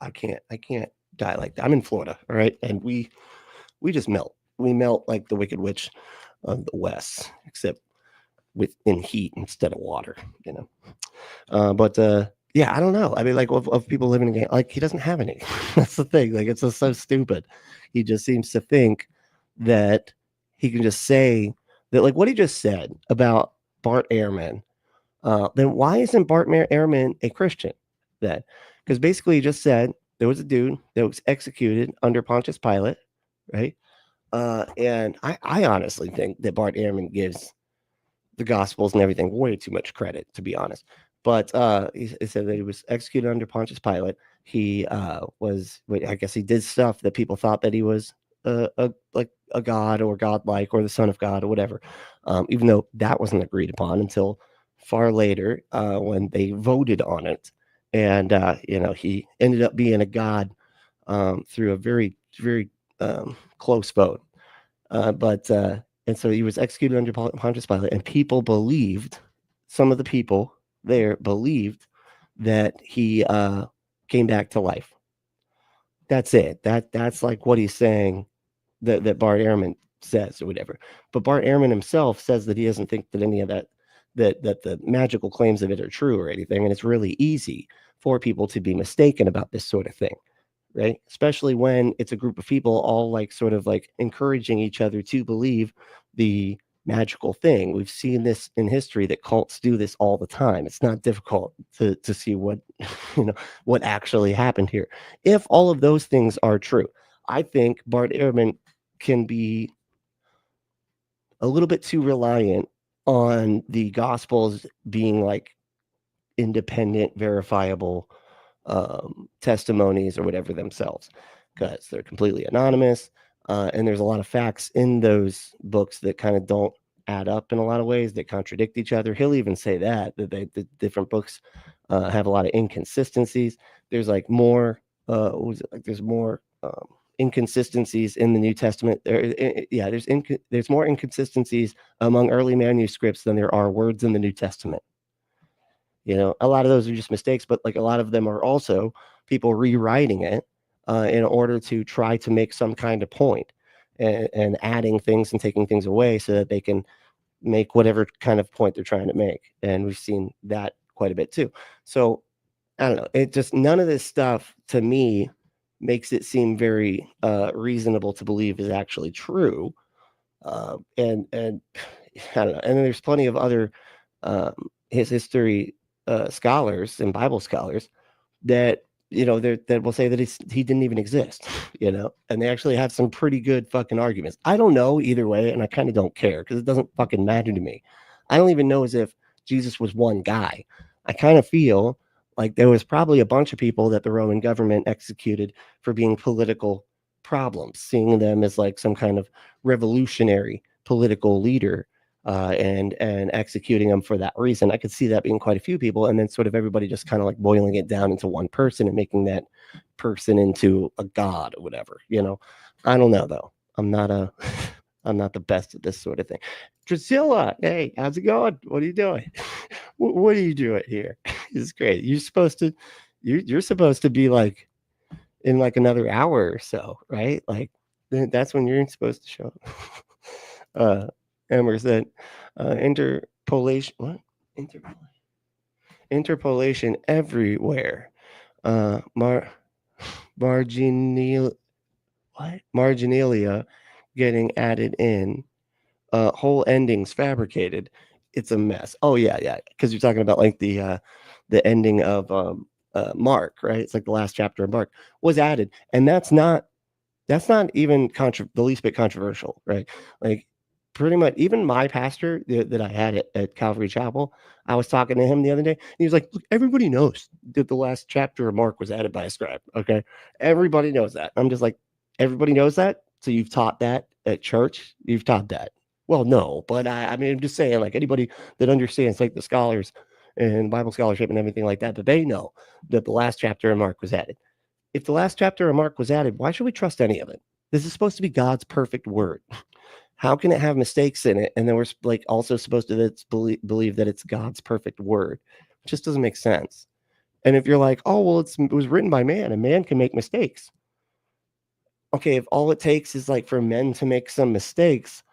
S3: I can't die like that. I'm in Florida, all right? And we just melt. We melt like the Wicked Witch of the West, except in heat instead of water, you know. But yeah, I don't know. I mean, like of people living in, like, he doesn't have any. That's the thing. Like, it's just so stupid. He just seems to think that he can just say that, like what he just said about Bart Ehrman. Then why isn't Bart Ehrman a Christian then? Because basically he just said there was a dude that was executed under Pontius Pilate, right? And I honestly think that Bart Ehrman gives the Gospels and everything way too much credit, to be honest. But he said that he was executed under Pontius Pilate. He I guess he did stuff that people thought that he was like a god or godlike or the son of God or whatever, even though that wasn't agreed upon until far later when they voted on it. And you know, he ended up being a god through a very, very close vote. And so he was executed under Pontius Pilate, and people believed, some of the people there believed that he came back to life. That's it. That's like what he's saying that Bart Ehrman says or whatever. But Bart Ehrman himself says that he doesn't think that any of that the magical claims of it are true or anything. And it's really easy for people to be mistaken about this sort of thing. Right? Especially when it's a group of people all like sort of like encouraging each other to believe the magical thing. We've seen this in history that cults do this all the time. It's not difficult to see what what actually happened here. If all of those things are true, I think Bart Ehrman can be a little bit too reliant on the Gospels being like independent, verifiable testimonies or whatever themselves, because they're completely anonymous, and there's a lot of facts in those books that kind of don't add up in a lot of ways, that contradict each other. He'll even say that the different books have a lot of inconsistencies. There's like more there's more inconsistencies in the New Testament. There's more inconsistencies among early manuscripts than there are words in the New Testament. You know, a lot of those are just mistakes, but like a lot of them are also people rewriting it in order to try to make some kind of point, and adding things and taking things away so that they can make whatever kind of point they're trying to make. And we've seen that quite a bit too. So I don't know. It just, none of this stuff to me makes it seem very reasonable to believe is actually true. And I don't know. And then there's plenty of other his history scholars and Bible scholars that, you know, that will say that he didn't even exist, you know, and they actually have some pretty good fucking arguments. I don't know either way, and I kind of don't care because it doesn't fucking matter to me. I don't even know as if Jesus was one guy. I kind of feel like there was probably a bunch of people that the Roman government executed for being political problems, seeing them as like some kind of revolutionary political leader, and executing them for that reason. I could see that being quite a few people, and then sort of everybody just kind of like boiling it down into one person and making that person into a god or whatever. You know, I don't know though. I'm not the best at this sort of thing. Drusilla, hey, how's it going? What are you doing? What are you doing here? It's great. You're supposed to be like in like another hour or so, right? Like that's when you're supposed to show up. Emmer said, interpolation. What? Interpolation everywhere. Marginalia getting added in. Whole endings fabricated. It's a mess. Oh yeah, because you're talking about like the ending of Mark, right? It's like the last chapter of Mark was added, and that's not even the least bit controversial, right? Like pretty much even my pastor that I had at Calvary Chapel, I was talking to him the other day, and he was like, look, everybody knows that the last chapter of Mark was added by a scribe. Okay, everybody knows that. I'm just like, everybody knows that, so you've taught that at church? You've taught that? Well, no, but I mean, I'm just saying, like, anybody that understands like the scholars and Bible scholarship and everything like that, that they know that the last chapter of Mark was added. If the last chapter of Mark was added, why should we trust any of it? This is supposed to be God's perfect word. How can it have mistakes in it? And then we're like also supposed to believe that it's God's perfect word. It just doesn't make sense. And if you're like, oh, well, it was written by man and man can make mistakes. Okay, if all it takes is like for men to make some mistakes,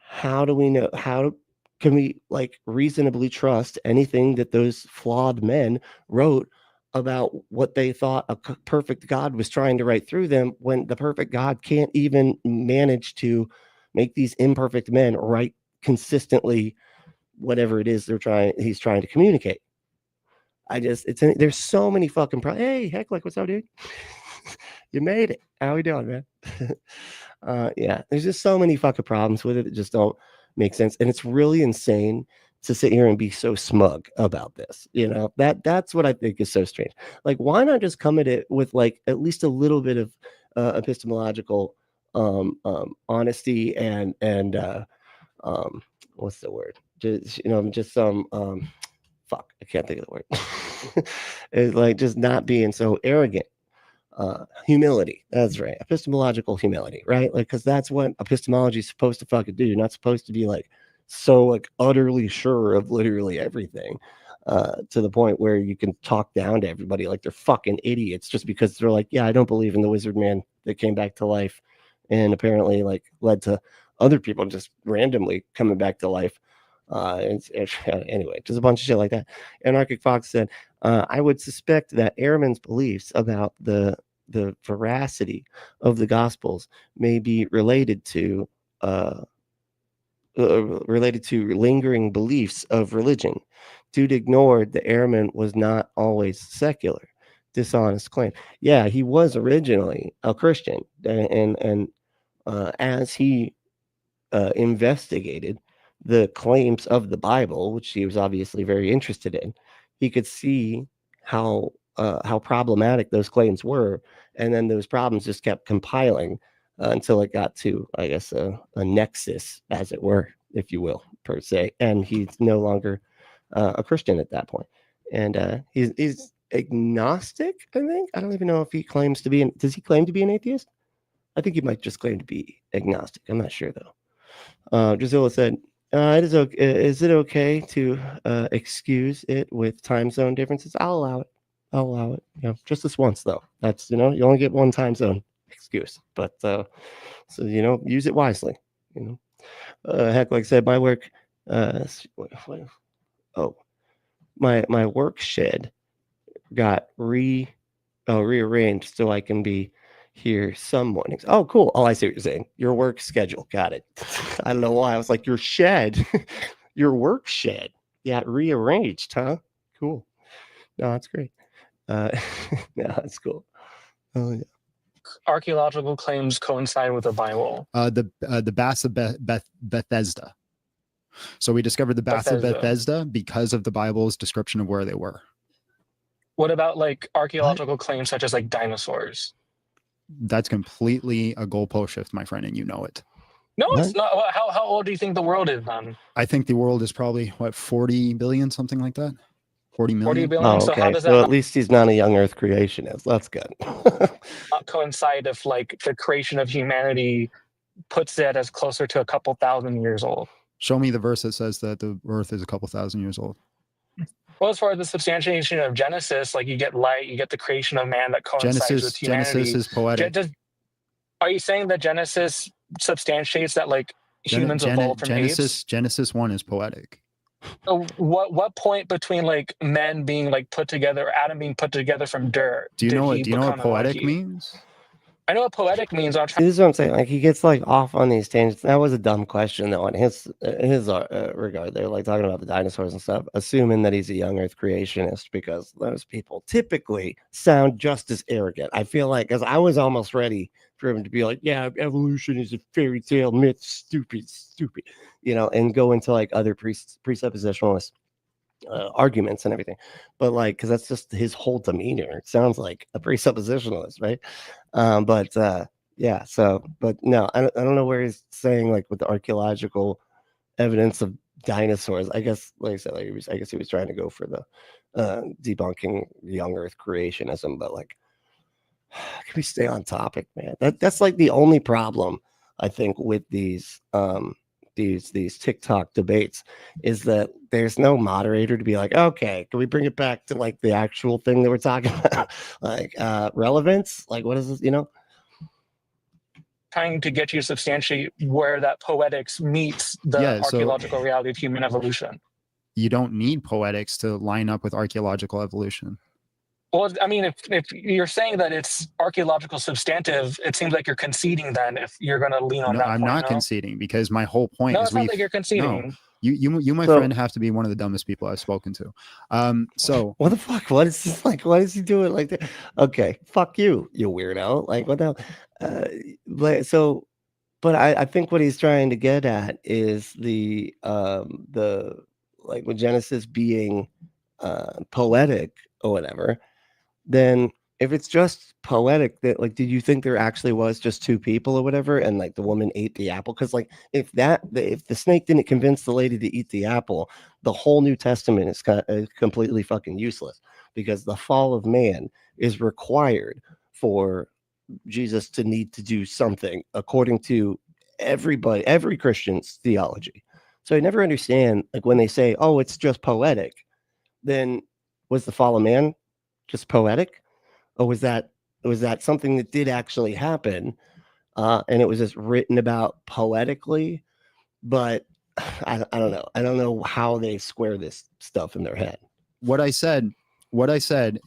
S3: how do we know? How can we like reasonably trust anything that those flawed men wrote about what they thought a perfect God was trying to write through them, when the perfect God can't even manage to make these imperfect men write consistently whatever it is he's trying to communicate? There's so many fucking hey, heck, like, what's up, dude? You made it. How we doing, man? Yeah, there's just so many fucking problems with it that just don't make sense. And it's really insane to sit here and be so smug about this. You know, that's what I think is so strange. Like, why not just come at it with like at least a little bit of epistemological honesty and what's the word? Just, you know, just some fuck, I can't think of the word. It's like just not being so arrogant. Humility. That's right. Epistemological humility, right? Like, because that's what epistemology is supposed to fucking do. You're not supposed to be like so like utterly sure of literally everything, to the point where you can talk down to everybody like they're fucking idiots just because they're like, yeah, I don't believe in the wizard man that came back to life and apparently like led to other people just randomly coming back to life. Anyway, just a bunch of shit like that. Anarchic Fox said, I would suspect that Ehrman's beliefs about the veracity of the Gospels may be related to lingering beliefs of religion. Dude ignored that Ehrman was not always secular. Dishonest claim. Yeah, he was originally a Christian, and as he investigated the claims of the Bible, which he was obviously very interested in, he could see how problematic those claims were, and then those problems just kept compiling until it got to, I guess, a nexus, as it were, if you will, per se. And he's no longer a Christian at that point, and he's agnostic. I think I don't even know if he claims to be. Does he claim to be an atheist? I think he might just claim to be agnostic. I'm not sure though. Drusilla said, "It is okay. Is it okay to excuse it with time zone differences? I'll allow it. I'll allow it. Just this once though. That's you only get one time zone excuse, but so use it wisely. Heck, like I said, my work. My work shed got rearranged so I can be here some mornings. Oh, cool. Oh, I see what you're saying. Your work schedule. Got it. I don't know why. I was like, your shed, your work shed got rearranged, huh? Cool. No, that's great. No, that's cool. Oh, yeah.
S1: Archaeological claims coincide with the Bible.
S2: The Baths of Bethesda. So we discovered the Baths of Bethesda because of the Bible's description of where they were.
S1: What about like archaeological claims such as like dinosaurs?
S2: That's completely a goalpost shift, my friend, and you know it.
S1: No, it's not. How old do you think the world is then?
S2: I think the world is probably 40 billion, something like that. 40 million.
S1: 40 billion.
S3: Oh,
S1: So
S3: okay.
S1: how does that
S3: So at least he's not a young Earth creationist. That's good.
S1: not coincide if like the creation of humanity puts it as closer to a couple thousand years old?
S2: Show me the verse that says that the Earth is a couple thousand years old.
S1: Well, as far as the substantiation of Genesis, like you get light, you get the creation of man that coincides with humanity.
S2: Genesis is poetic.
S1: Are you saying that Genesis substantiates that like humans evolved from apes?
S2: Genesis 1 is poetic.
S1: So what point between like men being like put together, or Adam being put together from dirt?
S2: Do you know what poetic means?
S1: I know what poetic means.
S3: This is what I'm saying. Like he gets like off on these tangents. That was a dumb question though. In his regard, they're like talking about the dinosaurs and stuff, assuming that he's a young Earth creationist because those people typically sound just as arrogant. I feel like, because I was almost ready for him to be like, "Yeah, evolution is a fairy tale myth, stupid," and go into like other presuppositionalist arguments and everything, but like, because that's just his whole demeanor. It sounds like a presuppositionalist, right? Yeah. So, but no, I don't know where he's saying like with the archaeological evidence of dinosaurs. I guess, like I said, I guess he was trying to go for the debunking young Earth creationism, but like, can we stay on topic, man? That's like the only problem I think with these TikTok debates is that there's no moderator to be like, okay, can we bring it back to like the actual thing that we're talking about, like relevance? Like, what is this?
S1: Trying to get you to substantiate where that poetics meets the archaeological reality of human evolution.
S2: You don't need poetics to line up with archaeological evolution.
S1: Well, I mean, if you're saying that it's archaeological substantive, it seems like you're conceding then if you're going to lean on that
S2: I'm
S1: point.
S2: not conceding, because my whole point is
S1: it's not like you're conceding.
S2: No, you, my friend, have to be one of the dumbest people I've spoken to. So
S3: what the fuck? What is this like? What is he doing like that? Okay, fuck you, you weirdo. Like what the but I think what he's trying to get at is the like with Genesis being poetic or whatever. Then if it's just poetic, that like, did you think there actually was just two people or whatever, and like the woman ate the apple? Because like if the snake didn't convince the lady to eat the apple, the whole New Testament is completely fucking useless, because the fall of man is required for Jesus to need to do something according to every Christian's theology. So I never understand, like when they say, oh, it's just poetic, then was the fall of man just poetic, or was that something that did actually happen, and it was just written about poetically? But I don't know. I don't know how they square this stuff in their head.
S2: What I said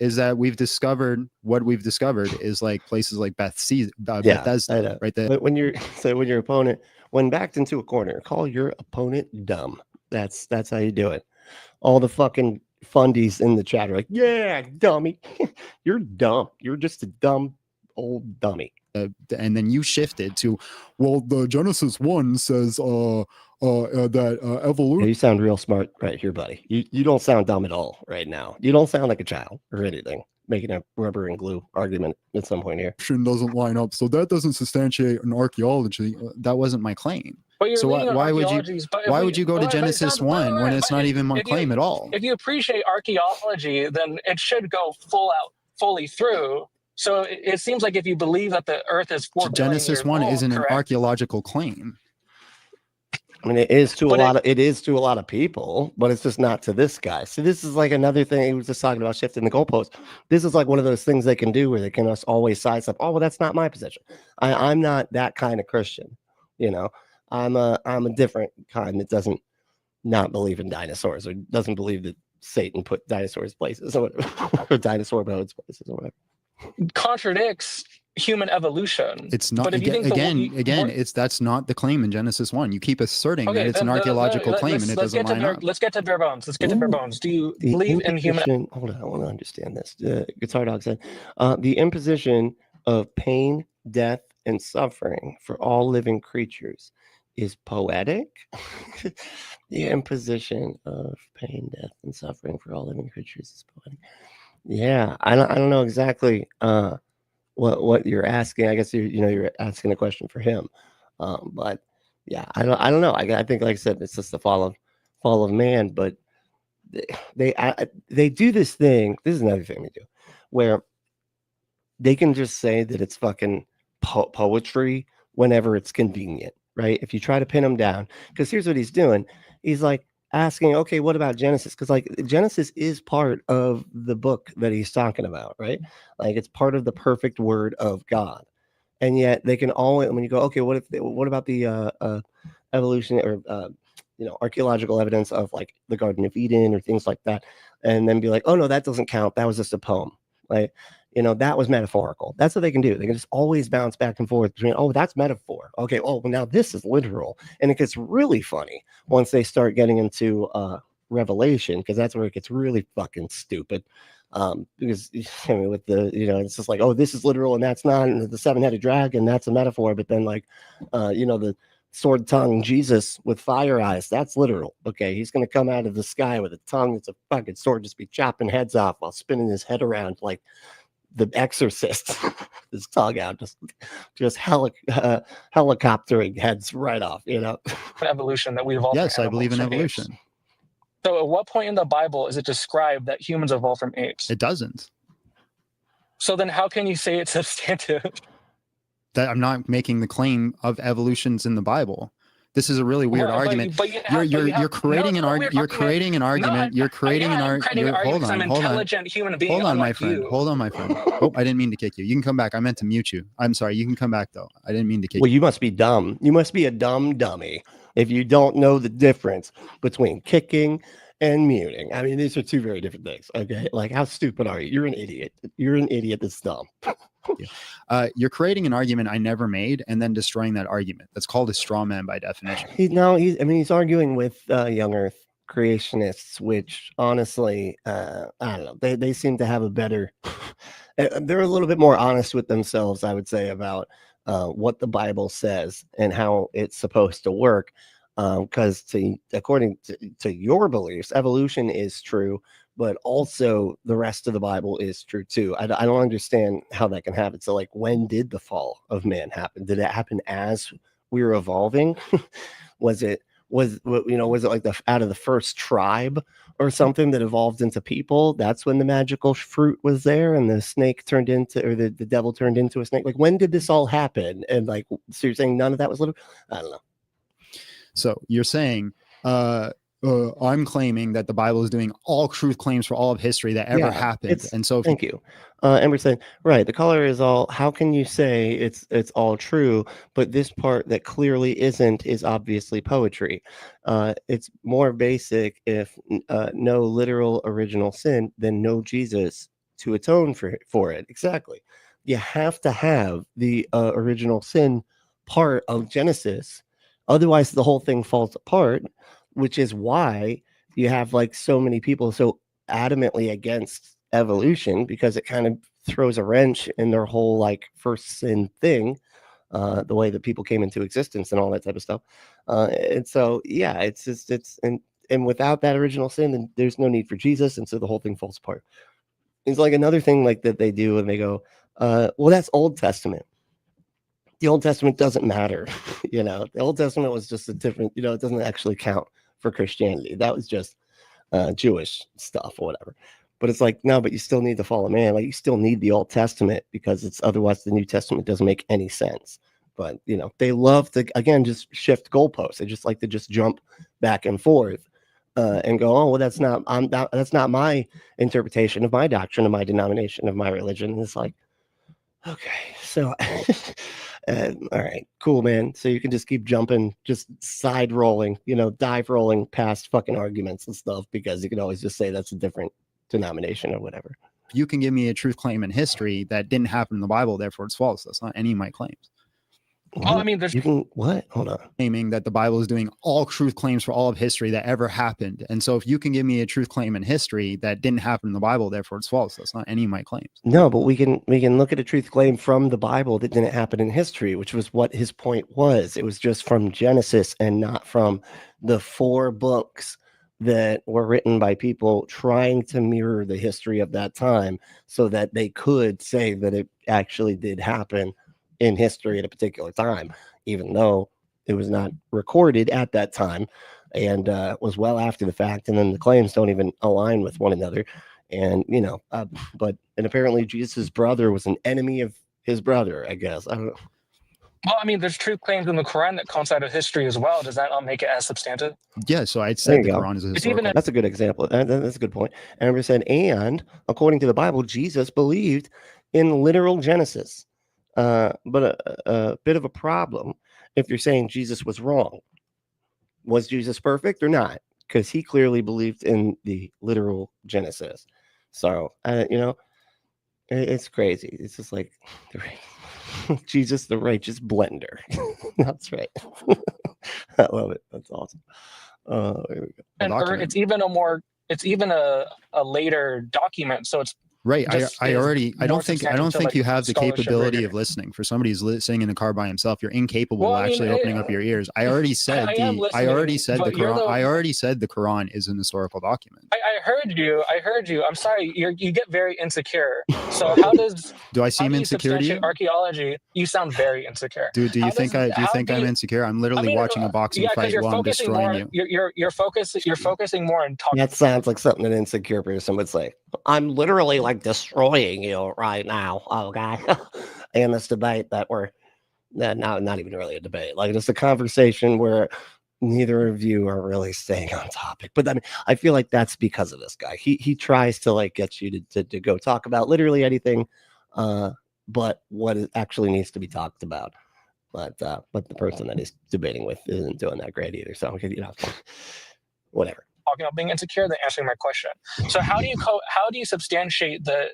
S2: is that what we've discovered is like places like Bethesda, right there.
S3: But when your opponent, when backed into a corner, call your opponent dumb. That's how you do it. All the fucking fundies in the chat are like, yeah, dummy. You're dumb. You're just a dumb old dummy.
S2: And then you shifted to, well, the Genesis 1 says that evolution.
S3: Yeah, you sound real smart right here, buddy. You don't sound dumb at all right now. You don't sound like a child or anything, making a rubber and glue argument at some point here.
S2: Doesn't line up, so that doesn't substantiate an archaeology. That wasn't my claim.
S1: So
S2: why would you go to Genesis 1 when it's not even my claim at all?
S1: If you appreciate archaeology, then it should go fully through So it seems like if you believe that the Earth is 4 billion
S2: Genesis
S1: years
S2: 1
S1: old,
S2: isn't an
S1: correct?
S2: archaeological claim.
S3: I mean, it is to
S1: But
S3: a lot of people, but it's just not to this guy. So this is like another thing. He was just talking about shifting the goalpost. This is like one of those things they can do where they can just always sidestep. Oh, well, that's not my position. I'm not that kind of Christian. You know, I'm a different kind that doesn't not believe in dinosaurs or doesn't believe that Satan put dinosaurs places or whatever, or dinosaur bones places or whatever.
S1: contradicts human evolution.
S2: It's not.
S1: But if you think
S2: That's not the claim in Genesis 1. You keep asserting that it's an archaeological claim, and it doesn't line up.
S1: Let's get to bare bones. Let's get to bare bones. Do you
S3: The
S1: believe in human?
S3: Hold on, I want to understand this. Guitar Dog said, the imposition of pain, death, and suffering for all living creatures is poetic. The imposition of pain, death, and suffering for all living creatures is poetic. Yeah, I don't know exactly what you're asking. I guess you're asking a question for him, but yeah, I don't know. I think, like I said, it's just the fall of man. But they do this thing. This is another thing they do, where they can just say that it's fucking poetry whenever it's convenient, right? If you try to pin him down, because here's what he's doing. He's like asking, okay, what about Genesis? Because like Genesis is part of the book that he's talking about, right? Like it's part of the perfect word of God. And yet they can always, when you go, okay, what about the evolution or archaeological evidence of like the Garden of Eden or things like that, and then be like, oh no, that doesn't count. That was just a poem. Like, that was metaphorical. That's what they can do. They can just always bounce back and forth between, oh, that's metaphor. Okay, oh, well, now this is literal. And it gets really funny once they start getting into Revelation, because that's where it gets really fucking stupid. Because with the, it's just like, oh, this is literal and that's not, and the 7-headed dragon, that's a metaphor. But then like, the sword tongue Jesus with fire eyes, that's literal. Okay, he's going to come out of the sky with a tongue that's a fucking sword, just be chopping heads off while spinning his head around like the Exorcist. His tongue out, just helicoptering heads right off,
S1: evolution that we evolved?
S2: Yes, I believe in evolution.
S1: Apes. So at what point in the Bible is it described that humans evolved from apes?
S2: It doesn't.
S1: So then how can you say it's substantive?
S2: That I'm not making the claim of evolutions in the Bible. This is a really weird argument. You're creating an argument. You're creating an argument. Hold on,
S1: intelligent human being.
S2: Hold on, my friend. Hold on, my friend. Oh, I didn't mean to kick you. You can come back. I meant to mute you. I'm sorry. You can come back though. I didn't mean to kick you.
S3: Well, you must be dumb. You must be a dumb dummy if you don't know the difference between kicking and muting. I mean, these are two very different things. Okay, like how stupid are you? You're an idiot. You're an idiot that's dumb.
S2: You're creating an argument I never made and then destroying that argument. That's called a straw man by definition.
S3: He's arguing with young earth creationists, which honestly, I don't know. They seem to have a better, they're a little bit more honest with themselves, I would say, about what the Bible says and how it's supposed to work. Because according to your beliefs, evolution is true, but also the rest of the Bible is true too. I don't understand how that can happen. So like, when did the fall of man happen? Did it happen as we were evolving? was it like out of the first tribe or something that evolved into people? That's when the magical fruit was there and the snake turned into, or the devil turned into a snake. Like, when did this all happen? And like, so you're saying none of that was literal? I don't know.
S2: So you're saying, I'm claiming that the Bible is doing all truth claims for all of history that ever happened. And so
S3: thank you. Amber said, right, the color is all, how can you say it's all true, but this part that clearly isn't is obviously poetry? It's more basic. If no literal original sin, then no Jesus to atone for it. Exactly. You have to have the original sin part of Genesis. Otherwise, the whole thing falls apart, which is why you have like so many people so adamantly against evolution, because it kind of throws a wrench in their whole like first sin thing, the way that people came into existence and all that type of stuff. And so, yeah, and without that original sin, then there's no need for Jesus. And so the whole thing falls apart. It's like another thing like that they do, and they go, well, that's Old Testament. The Old Testament doesn't matter. The Old Testament was just a different, it doesn't actually count for Christianity. That was just Jewish stuff or whatever. But it's like, no, but you still need the fall of man. Like you still need the Old Testament because it's otherwise the New Testament doesn't make any sense. But they love to again just shift goalposts. They just like to just jump back and forth and go, oh well, that's not my interpretation of my doctrine, of my denomination, of my religion. And it's like, okay, so all right, cool, man. So you can just keep jumping, just side rolling, dive rolling past fucking arguments and stuff because you can always just say that's a different denomination or whatever.
S2: You can give me a truth claim in history that didn't happen in the Bible, therefore it's false. That's not any of my claims.
S1: Well, I mean, there's
S3: what? Hold on.
S2: Claiming that the Bible is doing all truth claims for all of history that ever happened. And so if you can give me a truth claim in history that didn't happen in the Bible, therefore it's false. That's not any of my claims.
S3: No, but we can look at a truth claim from the Bible that didn't happen in history, which was what his point was. It was just from Genesis and not from the 4 books that were written by people trying to mirror the history of that time so that they could say that it actually did happen in history at a particular time, even though it was not recorded at that time and was well after the fact. And then the claims don't even align with one another. And, but apparently Jesus' brother was an enemy of his brother, I guess. I don't know.
S1: Well, I mean, there's truth claims in the Quran that coincide with history as well. Does that not make it as substantive?
S2: Yeah, so I'd say the Quran is a historical.
S3: That's a good example. That's a good point. And we said, and according to the Bible, Jesus believed in literal Genesis. But a bit of a problem if you're saying Jesus was wrong. Was Jesus perfect or not? Because he clearly believed in the literal Genesis. So, it's crazy. It's just like Jesus, the righteous blender. That's right. I love it. That's awesome. Here we go.
S1: And it's even a later document. So it's
S2: right. I don't think you have the capability
S1: rigor.
S2: of listening. For somebody who's sitting in the car by himself, you're incapable of actually opening up your ears. I already said the Quran is an historical document.
S1: I heard you. I'm sorry. You get very insecure. So
S2: do I seem insecure to you?
S1: Archaeology. You sound very insecure.
S2: Do you think I'm insecure? I'm literally watching a boxing fight while I'm destroying you.
S1: You're focusing more on talking.
S3: That sounds like something an insecure person would say. I'm literally like destroying you right now. Okay. In this debate that we're not even really a debate. Like it's a conversation where neither of you are really staying on topic. But I mean, I feel like that's because of this guy. He tries to like get you to go talk about literally anything, but what it actually needs to be talked about. But the person that he's debating with isn't doing that great either. So whatever.
S1: Talking about being insecure than answering my question. So how do you substantiate the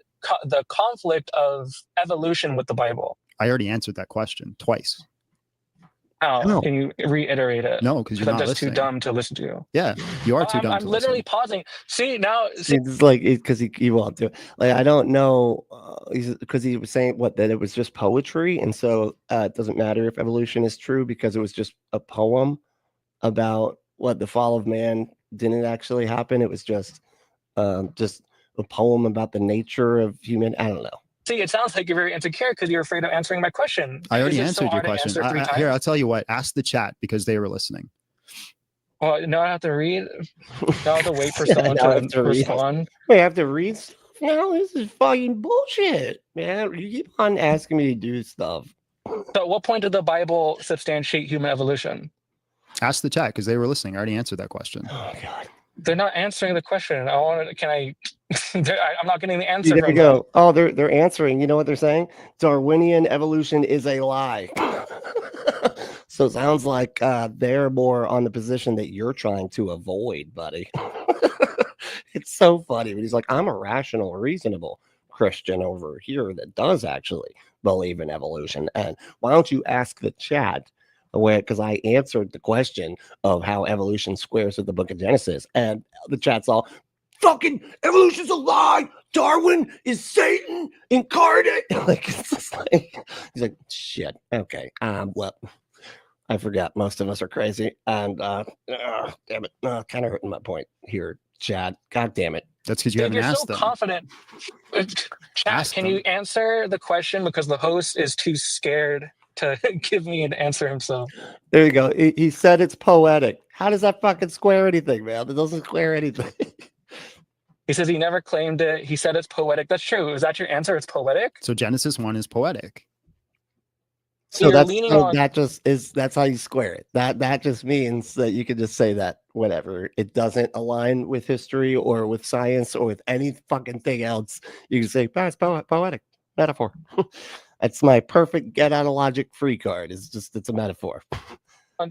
S1: conflict of evolution with the Bible?
S2: I already answered that question twice.
S1: How? No. Can you reiterate it?
S2: No, because you're not
S1: just
S2: listening.
S1: too dumb to listen to you.
S2: Yeah, you are too dumb.
S1: I'm literally pausing. See.
S3: It's like because he won't do it. Like I don't know, because he was saying that it was just poetry, and so it doesn't matter if evolution is true because it was just a poem about what the fall of man didn't actually happen. It was just a poem about the nature of human. I don't know.
S1: See, it sounds like you're very insecure because you're afraid of answering my question.
S2: I already answered your question. Here, I'll tell you what. Ask the chat because they were listening.
S1: Well, now I have to read. Now I have to wait for someone to respond.
S3: Wait, I have to read stuff? No, this is fucking bullshit, man. You keep on asking me to do stuff.
S1: So at what point did the Bible substantiate human evolution?
S2: Ask the chat because they were listening. I already answered that question.
S3: Oh, God.
S1: They're not answering the question. I'm not getting the answer.
S3: There you go. Oh, they're answering. You know what they're saying? Darwinian evolution is a lie. So it sounds like they're more on the position that you're trying to avoid, buddy. It's so funny. But he's like, I'm a rational, reasonable Christian over here that does actually believe in evolution. And why don't you ask the chat? Because I answered the question of how evolution squares with the book of Genesis, and the chat's all fucking evolution's a lie. Darwin is Satan incarnate. Like it's just like he's like shit. Okay, well, I forgot. Most of us are crazy, and damn it, kind of hurting my point here, chat. God damn it.
S2: That's because you haven't asked them.
S1: You're so confident. Chat, can you answer the question because the host is too scared to give me an answer himself?
S3: There you go. He said it's poetic. How does that fucking square anything, man? It doesn't square anything.
S1: He says he never claimed it. He said it's poetic. That's true. Is that your answer? It's poetic?
S2: So Genesis 1 is poetic.
S3: So
S1: You're
S3: that's
S1: leaning
S3: so
S1: on.
S3: that just is that's how you square it. That just means that you can just say that whatever. It doesn't align with history or with science or with any fucking thing else. You can say, it's poetic metaphor. That's my perfect get out of logic free card. It's a metaphor.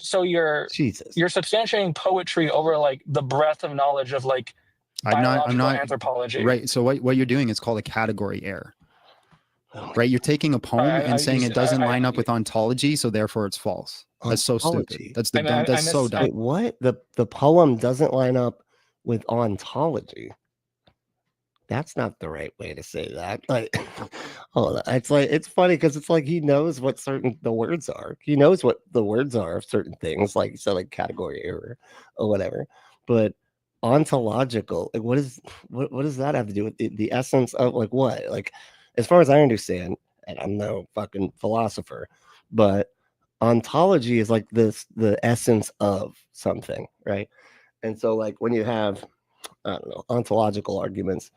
S1: So you're
S3: Jesus.
S1: substantiating poetry over like the breadth of knowledge of like
S2: I'm
S1: biological
S2: not
S1: anthropology.
S2: right. So what you're doing is called a category error. Right, you're taking a poem and saying it doesn't line up with ontology, so therefore it's false. That's so stupid. That's the dumb. That's so dumb.
S3: Wait, what? The poem doesn't line up with ontology. That's not the right way to say that. Like, hold on. It's like it's funny because it's like he knows what the words are. He knows what the words are of certain things, like so like category error or whatever. But ontological, like what does that have to do with the essence of like what? Like, as far as I understand, and I'm no fucking philosopher, but ontology is like the essence of something, right? And so like when you have I don't know, ontological arguments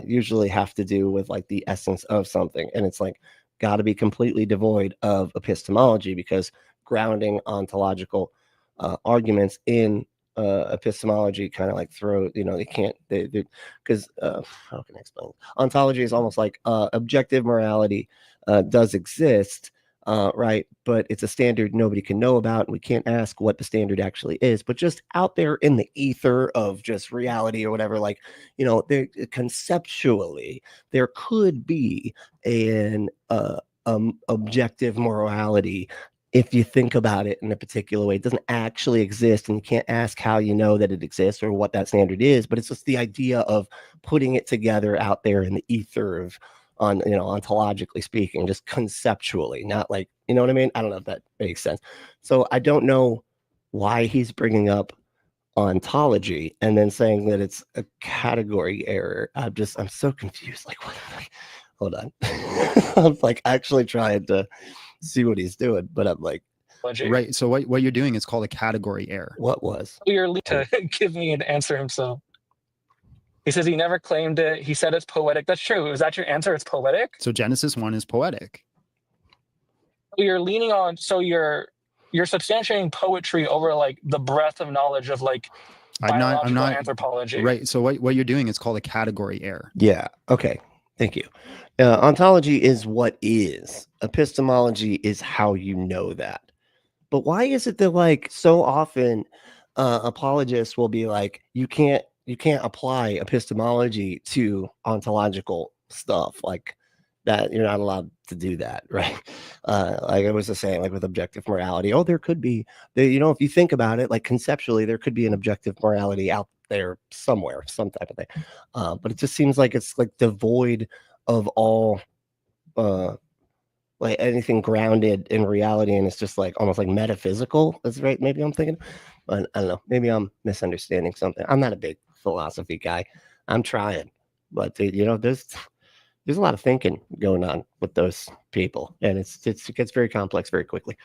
S3: usually have to do with like the essence of something. And it's like got to be completely devoid of epistemology because grounding ontological arguments in epistemology kind of like throw, they can't, because how can I explain? Ontology is almost like objective morality does exist. Right, but it's a standard nobody can know about, and we can't ask what the standard actually is. But just out there in the ether of just reality or whatever, like there conceptually there could be an objective morality if you think about it in a particular way. It doesn't actually exist, and you can't ask how you know that it exists or what that standard is. But it's just the idea of putting it together out there in the ether of ontologically speaking, just conceptually, not like, you know what I mean? I don't know if that makes sense. So I don't know why he's bringing up ontology and then saying that it's a category error. I'm so confused. Like, what? Hold on. I'm like actually trying to see what he's doing, but I'm like,
S2: right. So what you're doing is called a category error.
S3: What was?
S1: You're to give me an answer himself. He says he never claimed it. He said it's poetic. That's true. Is that your answer? It's poetic?
S2: So Genesis 1 is poetic.
S1: You're leaning on, so you're substantiating poetry over like the breadth of knowledge of like biological anthropology.
S2: Right. So what you're doing is called a category error.
S3: Yeah. Okay. Thank you. Ontology is what is. Epistemology is how you know that. But why is it that like so often apologists will be like, you can't apply epistemology to ontological stuff like that. You're not allowed to do that, right? Like I was just saying, like with objective morality, there could be, if you think about it, like conceptually, there could be an objective morality out there somewhere, some type of thing. But it just seems like it's like devoid of all like anything grounded in reality, and it's just like almost like metaphysical. That's right. Maybe I'm thinking, but I don't know. Maybe I'm misunderstanding something. I'm not a big philosophy guy. I'm trying, but there's a lot of thinking going on with those people, and it gets very complex very quickly.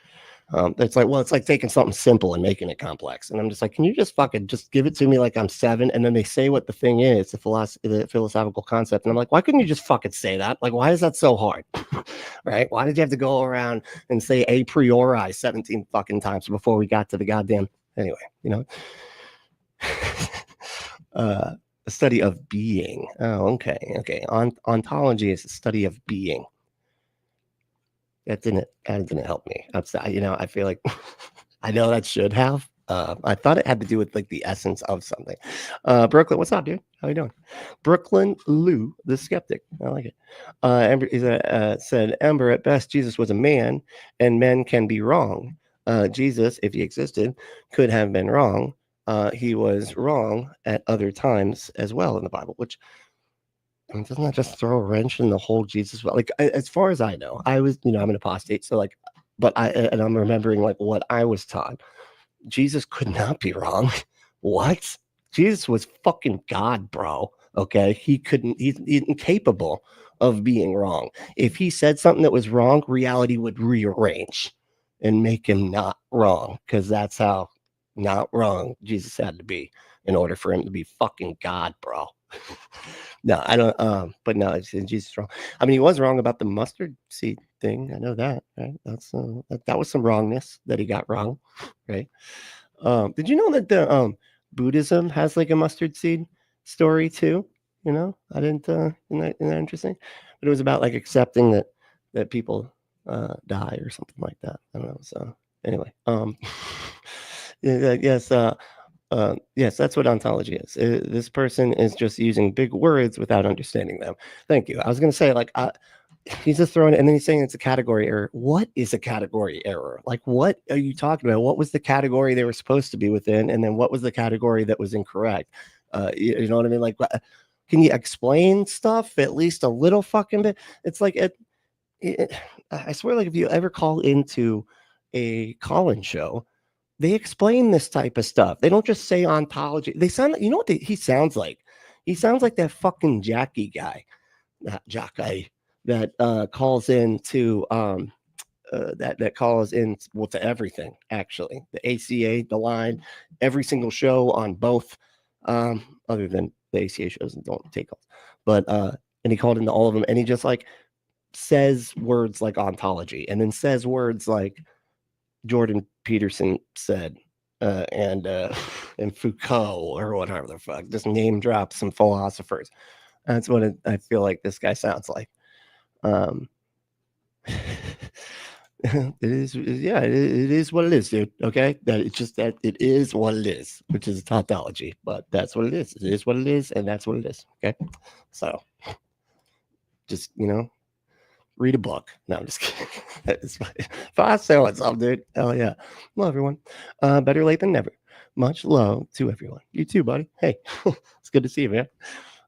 S3: It's like taking something simple and making it complex. And I'm just like, can you just fucking just give it to me like I'm 7? And then they say what the thing is, the philosophical concept. And I'm like, why couldn't you just fucking say that? Like, why is that so hard? Right? Why did you have to go around and say a priori 17 fucking times before we got to the goddamn, anyway, a study of being. Oh, okay. Ontology is a study of being. That didn't help me. I feel like I know that should have. I thought it had to do with like the essence of something. Brooklyn, what's up, dude? How you doing? Brooklyn Lou, the skeptic. I like it. Ember said, Ember, at best, Jesus was a man, and men can be wrong. Jesus, if he existed, could have been wrong. He was wrong at other times as well in the Bible, which. I mean, doesn't that just throw a wrench in the whole Jesus? Like, as far as I know, I'm an apostate. So like, but I'm remembering like what I was taught. Jesus could not be wrong. What? Jesus was fucking God, bro. Okay. He's incapable of being wrong. If he said something that was wrong, reality would rearrange and make him not wrong. Cause that's how not wrong Jesus had to be in order for him to be fucking God, bro. No, I don't. But no, it's Jesus wrong. I mean, he was wrong about the mustard seed thing. I know that. Right? That's that was some wrongness that he got wrong. Right? Did you know that the Buddhism has like a mustard seed story too? You know, I didn't. Isn't that interesting? But it was about like accepting that people die or something like that. I don't know. So anyway, yes. Yes, that's what ontology is. This person is just using big words without understanding them. Thank you. I was going to say, like, he's just throwing it, and then he's saying it's a category error. What is a category error? Like, what are you talking about? What was the category they were supposed to be within, and then what was the category that was incorrect? You know what I mean? Like, can you explain stuff at least a little fucking bit? It's like I swear, like, if you ever call into a call-in show, they explain this type of stuff. They don't just say ontology. They sound, you know what he sounds like? He sounds like that fucking Jackie guy, not Jackie, that calls in to that calls in, well, to everything, actually. The ACA, the line, every single show on both, other than the ACA shows and don't take calls. But and he called into all of them, and he just like says words like ontology, and then says words like Jordan Peterson said, and Foucault or whatever the fuck. Just name drop some philosophers. That's what I feel like this guy sounds like. It is, yeah, it is what it is, dude. Okay, that it's just that it is what it is, which is tautology, but that's what it is. It is what it is, and that's what it is. Okay, so just read a book. No, I'm just kidding. If I say what's up, dude, hell yeah. Well, everyone, better late than never. Much love to everyone. You too, buddy. Hey, it's good to see you, man.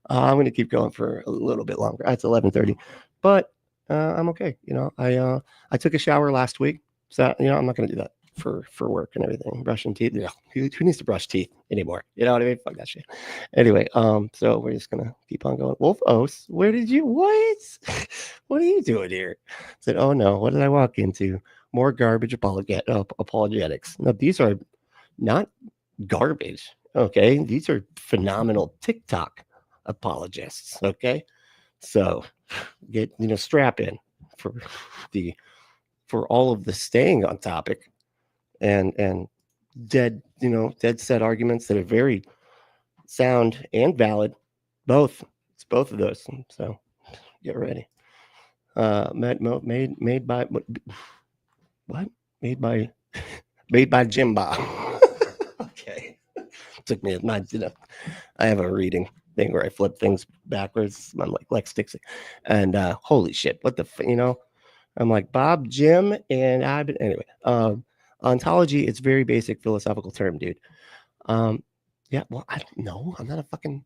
S3: I'm gonna keep going for a little bit longer. It's 11:30, but I'm okay. I took a shower last week, so I'm not gonna do that for work and everything. Brushing teeth. Yeah, who needs to brush teeth anymore? You know what I mean? Fuck that shit. Anyway, so we're just gonna keep on going. Wolf Os, where did you? What? What are you doing here? I said, oh no, what did I walk into? More garbage apologetics. No, these are not garbage. Okay, these are phenomenal TikTok apologists. Okay, so get strap in for all of the staying on topic and dead set arguments that are very sound and valid. It's both of those. So get ready. Made by what? Made by Jimba. Okay. Took me a night. I have a reading thing where I flip things backwards. I'm like Lex Dixie, and holy shit, what the I'm like Bob, Jim, and I've been anyway. Ontology, it's very basic philosophical term, dude. Yeah, well, I don't know. I'm not a fucking.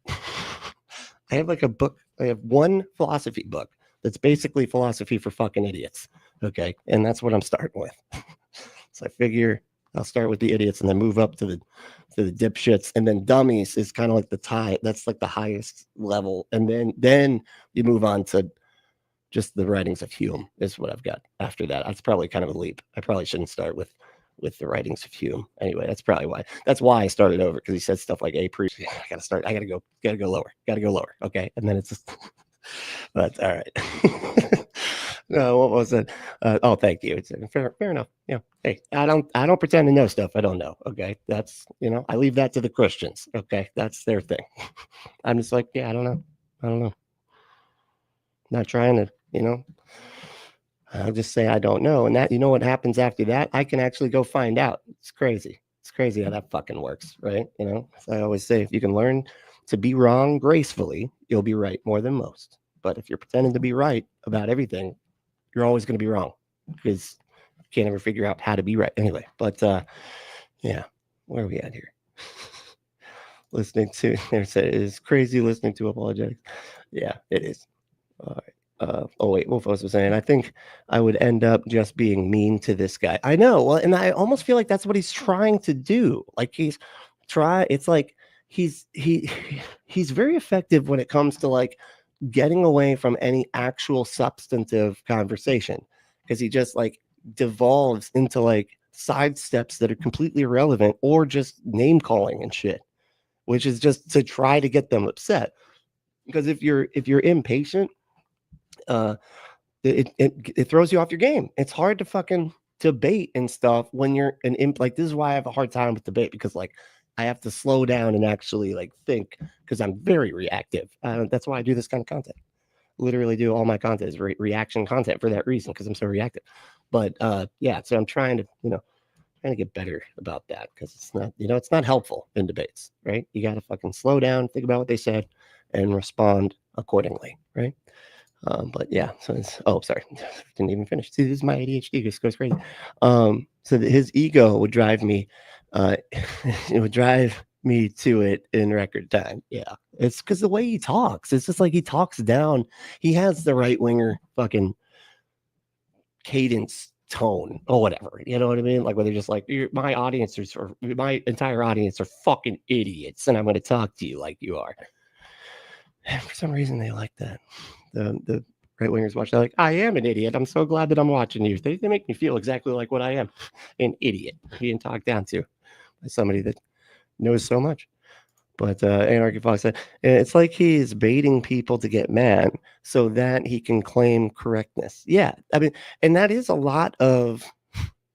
S3: I have like a book. I have one philosophy book that's basically philosophy for fucking idiots. Okay, and that's what I'm starting with. So I figure I'll start with the idiots and then move up to the dipshits, and then dummies is kind of like the tie. That's like the highest level, and then you move on to just the writings of Hume is what I've got after that. That's probably kind of a leap. I probably shouldn't start with the writings of Hume. Anyway, that's probably why. That's why I started over, because he said stuff like I gotta go lower. Okay, and then it's just. But all right. No, what was it? Oh, thank you. It's fair enough. Yeah. Hey, I don't pretend to know stuff I don't know. Okay, that's I leave that to the Christians. Okay, that's their thing. I'm just like, yeah, I don't know. Not trying to, I'll just say I don't know, and that what happens after that? I can actually go find out. It's crazy. It's crazy how that fucking works, right? So I always say, if you can learn to be wrong gracefully, you'll be right more than most. But if you're pretending to be right about everything, you're always going to be wrong, because you can't ever figure out how to be right. Anyway, but yeah, where are we at here? Listening to, it is crazy listening to apologetics. Yeah, it is. All right. Oh wait, Wolf was saying, I think I would end up just being mean to this guy. I know. Well, and I almost feel like that's what he's trying to do. Like it's like he's very effective when it comes to like getting away from any actual substantive conversation, because he just like devolves into like side steps that are completely irrelevant, or just name calling and shit, which is just to try to get them upset. Because if you're impatient, it throws you off your game. It's hard to fucking debate and stuff when you're an imp. Like, this is why I have a hard time with debate, because like I have to slow down and actually like think, because I'm very reactive. That's why I do this kind of content. Literally do all my content is reaction content for that reason, because I'm so reactive. But yeah, so I'm trying to get better about that, because it's not, it's not helpful in debates, right? You got to fucking slow down, think about what they said, and respond accordingly, right? But yeah, so it's, oh, sorry, didn't even finish. See, this is my ADHD, just goes crazy. So his ego would drive me, it would drive me to it in record time. Yeah, it's because the way he talks, it's just like he talks down. He has the right winger fucking cadence tone or whatever, you know what I mean? Like, where they're just like, my audiences, or my entire audience are fucking idiots, and I'm going to talk to you like you are. And for some reason, they like that. The right wingers watch. They're like, I am an idiot. I'm so glad that I'm watching you. They make me feel exactly like what I am, an idiot being talked down to by somebody that knows so much. But Anarchy Fox said, it's like he's baiting people to get mad so that he can claim correctness. Yeah, I mean, and that is a lot of,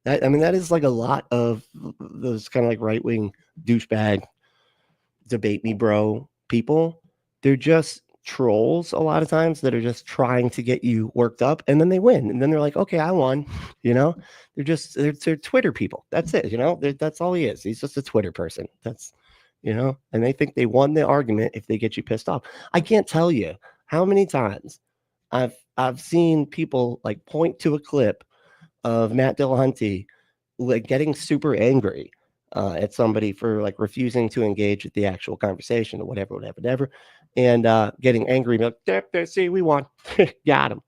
S3: I mean, that is like a lot of those kind of like right wing douchebag debate me bro people. They're just trolls a lot of times that are just trying to get you worked up, and then they win, and then they're like, okay, I won. They're Twitter people. That's it. That's all he is. He's just a Twitter person. That's, and they think they won the argument if they get you pissed off. I can't tell you how many times I've seen people like point to a clip of Matt Dillahunty like getting super angry at somebody for like refusing to engage with the actual conversation or whatever, and getting angry, like, see, we won, got him.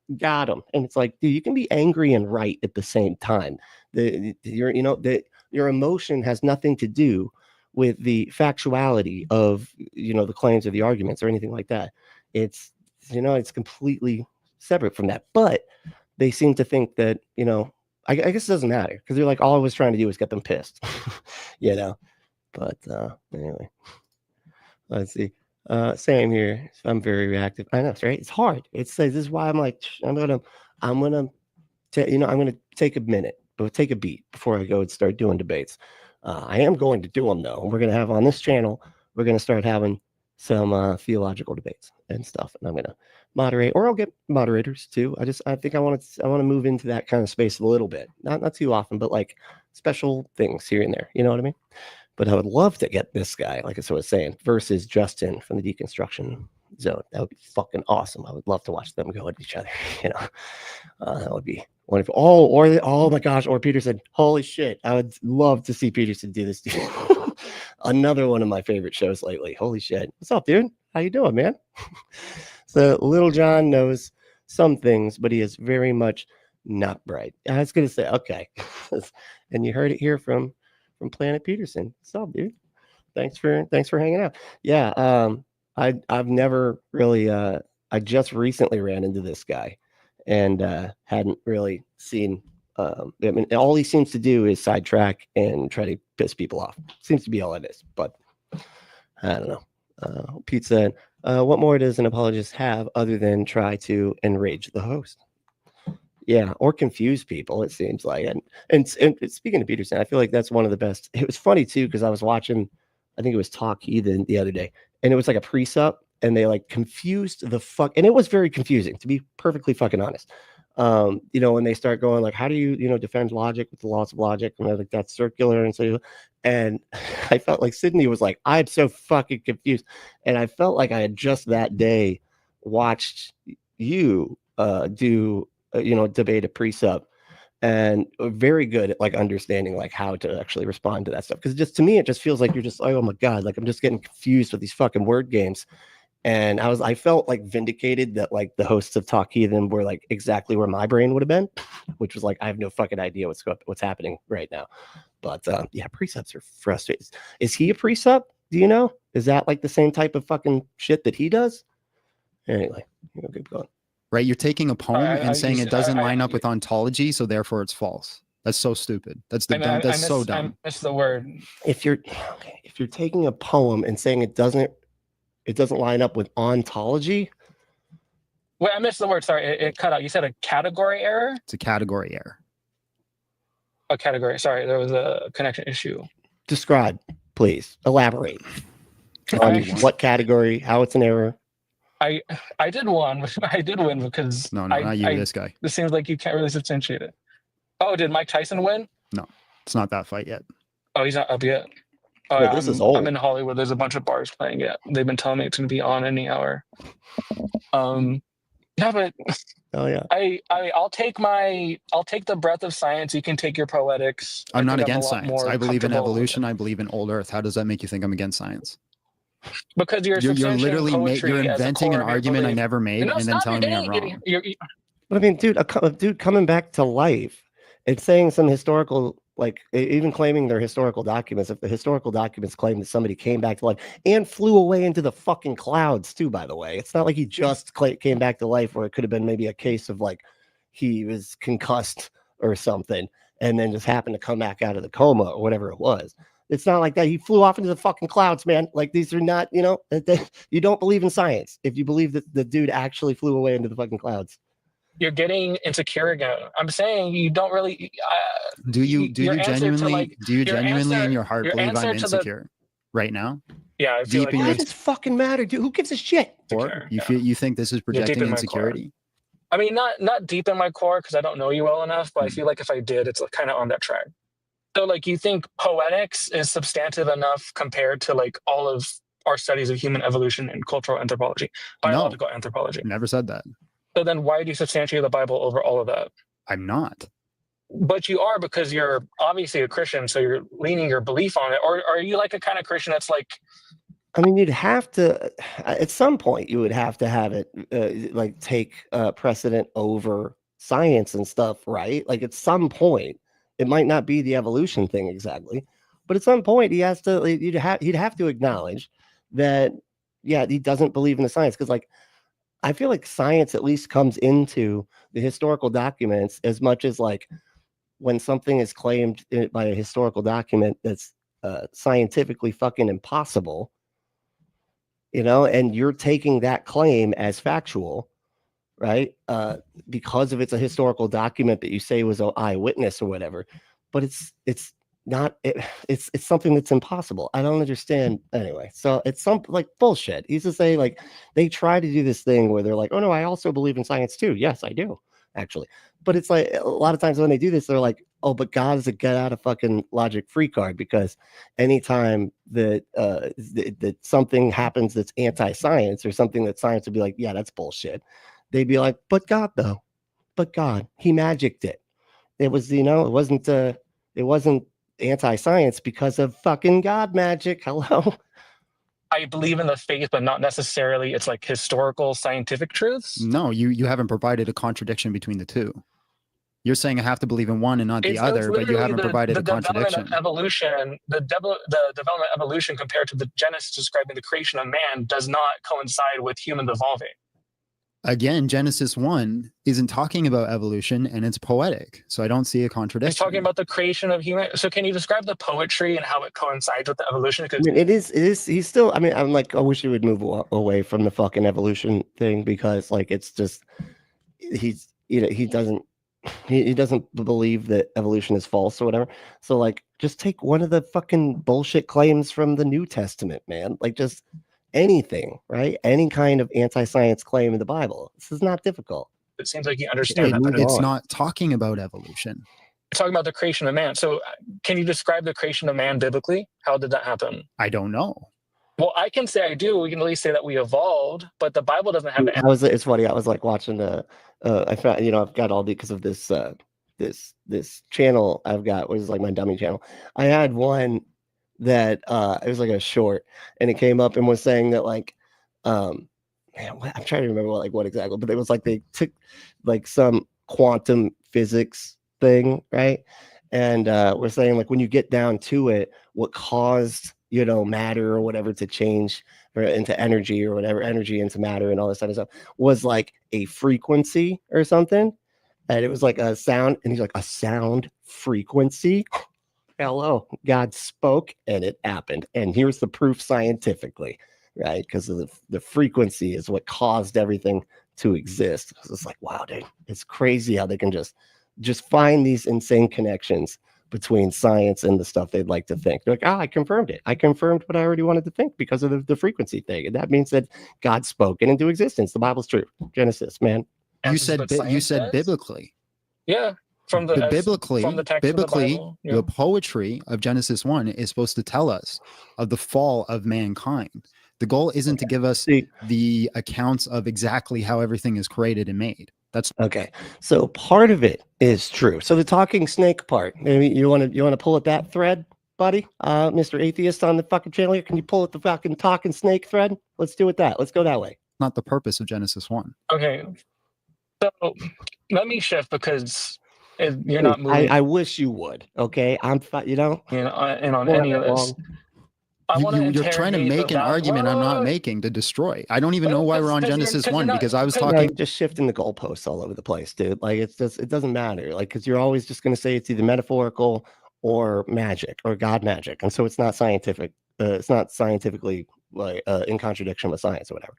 S3: And it's like, dude, you can be angry and right at the same time. Your emotion has nothing to do with the factuality of the claims or the arguments or anything like that. It's it's completely separate from that. But they seem to think that I guess it doesn't matter, because they're like, all I was trying to do was get them pissed. But anyway, let's see. Same here. I'm very reactive. I know, right? It's hard. This is why I'm like, I'm gonna take a minute, but take a beat before I go and start doing debates. I am going to do them though. We're gonna have on this channel. We're gonna start having some theological debates and stuff, and I'm gonna moderate, or I'll get moderators too. I think I want to move into that kind of space a little bit, not too often, but like special things here and there. You know what I mean? But I would love to get this guy, like I was saying, versus Justin from the Deconstruction Zone. That would be fucking awesome. I would love to watch them go at each other. That would be wonderful. Oh my gosh! Or Peterson. Holy shit! I would love to see Peterson do this. Another one of my favorite shows lately. Holy shit! What's up, dude? How you doing, man? So Little John knows some things, but he is very much not bright. I was gonna say, okay, and you heard it here from Planet Peterson. What's up, dude? Thanks for hanging out. Yeah, I've never really I just recently ran into this guy, and hadn't really seen. I mean, all he seems to do is sidetrack and try to piss people off. Seems to be all it is. But I don't know. Pete said, what more does an apologist have other than try to enrage the host? Yeah, or confuse people, it seems like. And speaking of Peterson, I feel like that's one of the best. It was funny too, because I was watching, I think it was Talk Heathen the other day, and it was like a pre-sup, and they like confused the fuck, and it was very confusing, to be perfectly fucking honest. When they start going like, how do you defend logic with the laws of logic, and they're like, that's circular, and I felt like Sydney was like, I'm so fucking confused, and I felt like I had just that day watched you do debate a precept, and very good at like understanding like how to actually respond to that stuff, because just to me it just feels like you're just like, oh my god, like I'm just getting confused with these fucking word games. And I felt like vindicated that like the hosts of Talk Heathen were like exactly where my brain would have been, which was like, I have no fucking idea what's happening right now. But yeah, precepts are frustrating. Is he a precept? Do you know? Is that like the same type of fucking shit that he does? Anyway, keep going.
S2: Right, you're taking a poem and saying it doesn't line up with ontology, so therefore it's false. That's so stupid. That's so dumb.
S1: I missed the word.
S3: If you're taking a poem and saying it doesn't It doesn't line up with ontology.
S1: Wait, I missed the word. Sorry, it cut out. You said a category error?
S2: It's a category error.
S1: A category. Sorry, there was a connection issue.
S3: Describe, please. Elaborate on what category, how it's an error.
S1: I did one. I did win because
S2: No, not you. This guy.
S1: It seems like you can't really substantiate it. Oh, did Mike Tyson win?
S2: No, it's not that fight yet.
S1: Oh, he's not up yet. Oh,
S3: Wait, this is old.
S1: I'm in Hollywood. There's a bunch of bars playing it. They've been telling me it's going to be on any hour. Yeah, but
S3: Oh yeah.
S1: I'll take the breadth of science. You can take your poetics.
S2: I'm not against science. I believe in evolution. I believe in old Earth. How does that make you think I'm against sance?
S1: Because you're
S2: literally you're inventing an argument I never made and then telling me I'm wrong.
S3: But I mean, dude, a dude coming back to life and saying some historical, like even claiming their historical documents. If the historical documents claim that somebody came back to life and flew away into the fucking clouds too, by the way, it's not like he just came back to life, where it could have been maybe a case of like he was concussed or something and then just happened to come back out of the coma or whatever it was. It's not like that. He flew off into the fucking clouds, man. Like, these are not, you know, you don't believe in science if you believe that the dude actually flew away into the fucking clouds.
S1: You're getting insecure again. I'm saying you don't really.
S2: Do you genuinely in your heart believe I'm insecure right now?
S1: Yeah, I feel
S3: like why does it fucking matter, dude? Who gives a shit?
S2: Or you think this is projecting insecurity?
S1: I mean, not deep in my core because I don't know you well enough, but I feel like if I did, it's kind of on that track. So, like, you think poetics is substantive enough compared to like all of our studies of human evolution and cultural anthropology, biological anthropology?
S2: Never said that.
S1: So then why do you substantiate the Bible over all of that?
S2: I'm not. But
S1: you are, because you're obviously a Christian, so you're leaning your belief on it. Or are you like a kind of Christian that's like...
S3: I mean, you'd have to, at some point, you would have to have it like take precedent over science and stuff, right? Like, at some point, it might not be the evolution thing exactly, but at some point, he'd have to acknowledge that, yeah, he doesn't believe in the science. Because, like, I feel like science at least comes into the historical documents as much as, like, when something is claimed by a historical document that's scientifically fucking impossible, you know, and you're taking that claim as factual, right? Because of it's a historical document that you say was an eyewitness or whatever, but it's not, it's something that's impossible. I don't understand anyway. So it's some like bullshit. He's to say, like, they try to do this thing where they're like, oh no, I also believe in science too. Yes, I do actually. But it's like a lot of times when they do this, they're like, oh, but God is a get out of fucking logic free card, because anytime that that something happens that's anti-science or something that science would be like, yeah, that's bullshit, they'd be like, but God though, but God, he magicked it. It was, you know, it wasn't anti-science because of fucking God magic. Hello.
S1: I believe in the faith, but not necessarily it's like historical scientific truths.
S2: No, you haven't provided a contradiction between the two. You're saying I have to believe in one and not the other, but you haven't provided a contradiction.
S1: The development of evolution compared to the Genesis describing the creation of man does not coincide with humans evolving.
S2: Again, Genesis 1 isn't talking about evolution, and it's poetic. So I don't see a contradiction.
S1: It's talking about the creation of human. So can you describe the poetry and how it coincides with the evolution?
S3: I mean, it is, he's still, I mean, I'm like, I wish he would move away from the fucking evolution thing, because like, it's just, he's, you know, he doesn't believe that evolution is false or whatever. So like, just take one of the fucking bullshit claims from the New Testament, man. Like, just anything, right? Any kind of anti-science claim in the Bible. This is not difficult.
S1: It seems like you understand that.
S2: It's not talking about evolution.
S1: It's talking about the creation of man. So can you describe the creation of man biblically? How did that happen?
S2: I don't know.
S1: Well, I can say I do. We can at least say that we evolved, but the Bible doesn't have
S3: it's funny. I was like watching I found, you know, I've got all because of this this channel I've got, which is like my dummy channel. I had one that it was like a short, and it came up and was saying that like man, I'm trying to remember what exactly, but it was like they took like some quantum physics thing, right? And we're saying like when you get down to it, what caused, you know, matter or whatever to change or into energy or whatever, energy into matter and all this kind of stuff, was like a frequency or something. And it was like a sound, and he's like, a sound frequency. Hello, God spoke and it happened. And here's the proof scientifically. right? Because of the frequency is what caused everything to exist. So it's like, wow, dude, it's crazy how they can just find these insane connections between science and the stuff they'd like to think. They're like, I confirmed it. I confirmed what I already wanted to think because of the frequency thing. And that means that God spoke it into existence. The Bible's true. Genesis, man.
S2: You said biblically.
S1: Yeah. From the text of the Bible. Yeah.
S2: The poetry of Genesis 1 is supposed to tell us of the fall of mankind. The goal isn't to give us the accounts of exactly how everything is created and made. That's
S3: okay. So part of it is true. So the talking snake part, maybe you want to pull at that thread, buddy? Mr. Atheist on the fucking channel here. Can you pull at the fucking talking snake thread? Let's do it that. Let's go that way.
S2: Not the purpose of Genesis 1.
S1: Okay. So let me shift because you're not moving.
S3: I wish you would. Okay. And
S1: on any of this.
S2: You're trying to make an argument I'm not making to destroy. I don't even know why we're on Genesis 1 because I was talking.
S3: Just shifting the goalposts all over the place, dude. Like it doesn't matter. Like, because you're always just going to say it's either metaphorical or magic or God magic. And so it's not scientific. It's not scientifically like in contradiction with science or whatever.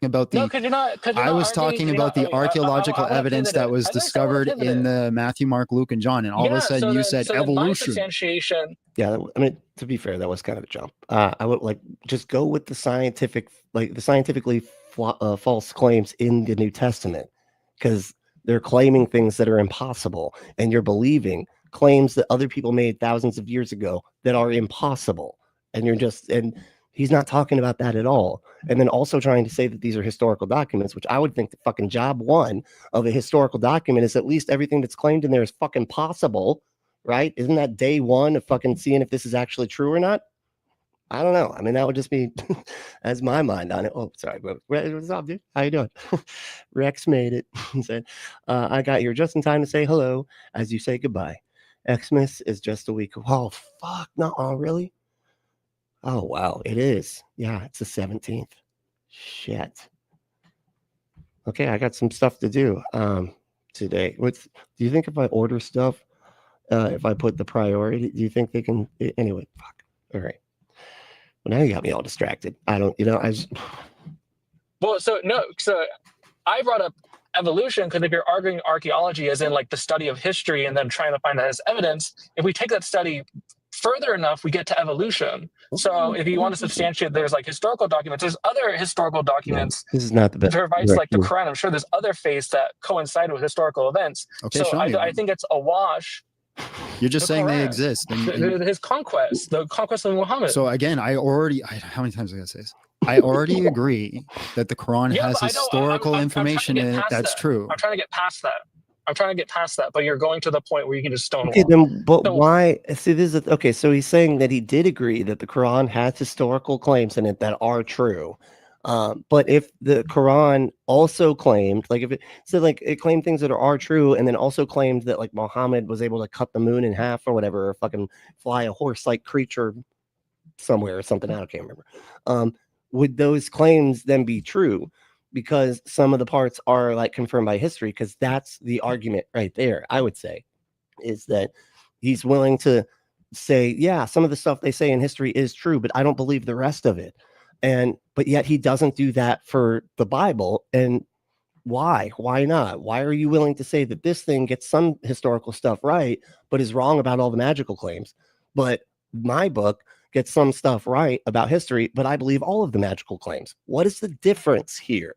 S2: I was talking about the archaeological evidence that was discovered in the Matthew, Mark, Luke, and John, and all of a sudden you said evolution.
S3: Yeah, I mean, to be fair, that was kind of a jump. I would just go with the scientifically false claims in the New Testament, because they're claiming things that are impossible, and you're believing claims that other people made thousands of years ago that are impossible, and he's not talking about that at all. And then also trying to say that these are historical documents, which I would think the fucking job one of a historical document is at least everything that's claimed in there is fucking possible, right? Isn't that day one of fucking seeing if this is actually true or not? I don't know. I mean, that would just be as my mind on it. Oh, sorry. What's up, dude? How you doing? Rex made it. He said, I got here just in time to say hello as you say goodbye. Xmas is just a week. Oh, fuck. No, really? Oh, wow. It is. Yeah, it's the 17th. Shit. Okay, I got some stuff to do today. Do you think if I order stuff, if I put the priority, do you think they can? Anyway, fuck. All right. Well, now you got me all distracted. So
S1: I brought up evolution because if you're arguing archaeology as in like the study of history and then trying to find that as evidence, if we take that study further enough, we get to evolution. So if you want to substantiate, there's like historical documents, there's other historical documents.
S3: This is not the best.
S1: Like the Quran, I'm sure there's other faiths that coincide with historical events.
S2: Okay,
S1: so I think it's a wash.
S2: You're just saying they exist.
S1: His conquest, the conquest of Muhammad.
S2: So again, how many times I gotta say this? I already agree that the Quran has historical information in it that's true.
S1: I'm trying to get past that. But you're going to the point where you can just stonewall.
S3: Okay, then, why? See, this is okay. So he's saying that he did agree that the Quran has historical claims in it that are true. But if the Quran also claimed, like if it said like it claimed things that are true, and then also claimed that like Muhammad was able to cut the moon in half or whatever, or fucking fly a horse-like creature somewhere or something, I can't remember. Would those claims then be true? Because some of the parts are like confirmed by history, because that's the argument right there, I would say, is that he's willing to say, yeah, some of the stuff they say in history is true, but I don't believe the rest of it. But yet he doesn't do that for the Bible. And why? Why not? Why are you willing to say that this thing gets some historical stuff right, but is wrong about all the magical claims? But my book gets some stuff right about history, but I believe all of the magical claims. What is the difference here?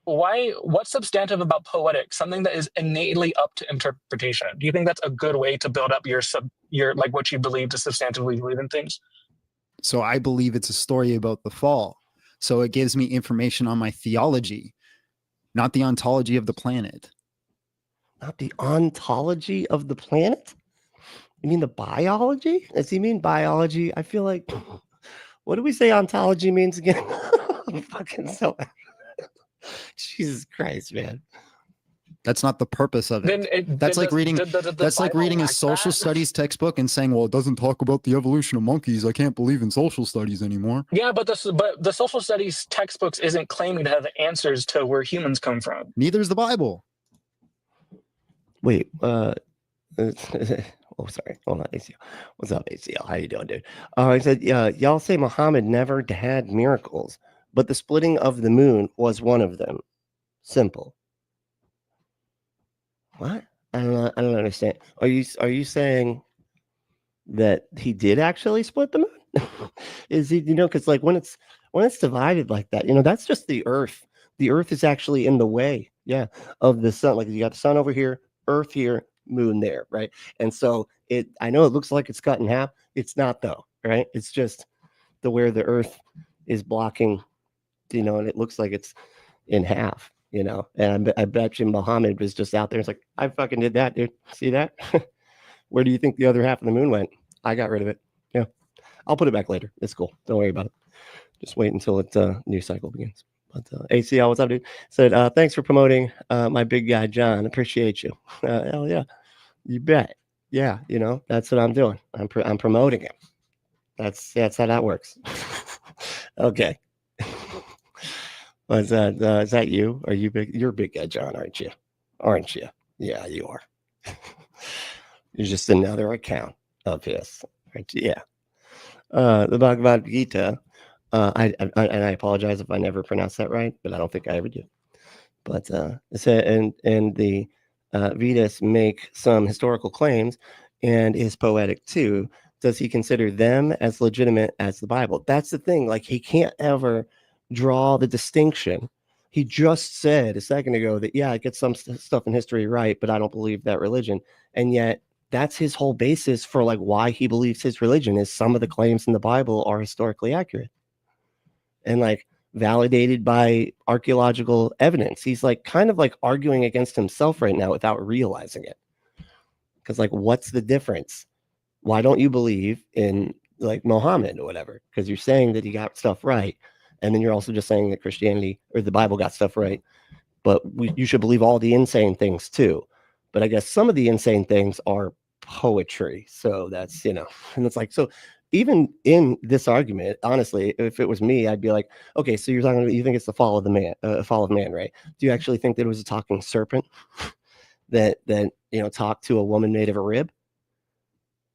S1: What's substantive about poetic? Something that is innately up to interpretation. Do you think that's a good way to build up your like what you believe to substantively believe in things?
S2: So I believe it's a story about the fall. So it gives me information on my theology, not the ontology of the planet.
S3: Not the ontology of the planet? You mean the biology? Does he mean biology? I feel like, what do we say ontology means again? I'm fucking so... Jesus Christ, man.
S2: That's not the purpose of it. That's like reading a social studies textbook and saying, well, it doesn't talk about the evolution of monkeys. I can't believe in social studies anymore.
S1: Yeah, but the social studies textbooks isn't claiming to have answers to where humans come from.
S2: Neither is the Bible.
S3: Wait, oh, sorry. Hold on, ACL. What's up, ACL? How you doing, dude? I said, y'all say Muhammad never had miracles, but the splitting of the moon was one of them. Simple. What? I don't understand. Are you saying that he did actually split the moon? Is he, because like when it's divided like that, that's just the earth. The earth is actually in the way, of the sun. Like you got the sun over here, earth here, moon there, right? And so I know it looks like it's cut in half. It's not though, right? It's just where the earth is blocking, and it looks like it's in half, and I bet you Muhammad was just out there. It's like, I fucking did that, dude. See that? Where do you think the other half of the moon went? I got rid of it. Yeah. I'll put it back later. It's cool. Don't worry about it. Just wait until its news cycle begins. But ACL, what's up, dude? Said, thanks for promoting my big guy, John. Appreciate you. Hell yeah. You bet. Yeah, that's what I'm doing. I'm promoting him. That's how that works. Okay. Is that you? Are you big? You're big guy, John, aren't you? Aren't you? Yeah, you are. You're just another account of his. Right? Yeah. The Bhagavad Gita. I apologize if I never pronounced that right, but I don't think I ever do. But and the Vedas make some historical claims and is poetic too. Does he consider them as legitimate as the Bible? That's the thing. Like, he can't ever draw the distinction. He just said a second ago that, I get some stuff in history right, but I don't believe that religion. And yet that's his whole basis for like why he believes his religion is some of the claims in the Bible are historically accurate and like validated by archaeological evidence. He's like kind of like arguing against himself right now without realizing it. Because like, what's the difference? Why don't you believe in like Muhammad or whatever? Because you're saying that he got stuff right. And then you're also just saying that Christianity or the Bible got stuff right. But you should believe all the insane things too. But I guess some of the insane things are poetry. So that's, and it's like, so even in this argument, honestly, if it was me, I'd be like, okay, so you think it's the fall of man, right? Do you actually think that it was a talking serpent that talked to a woman made of a rib?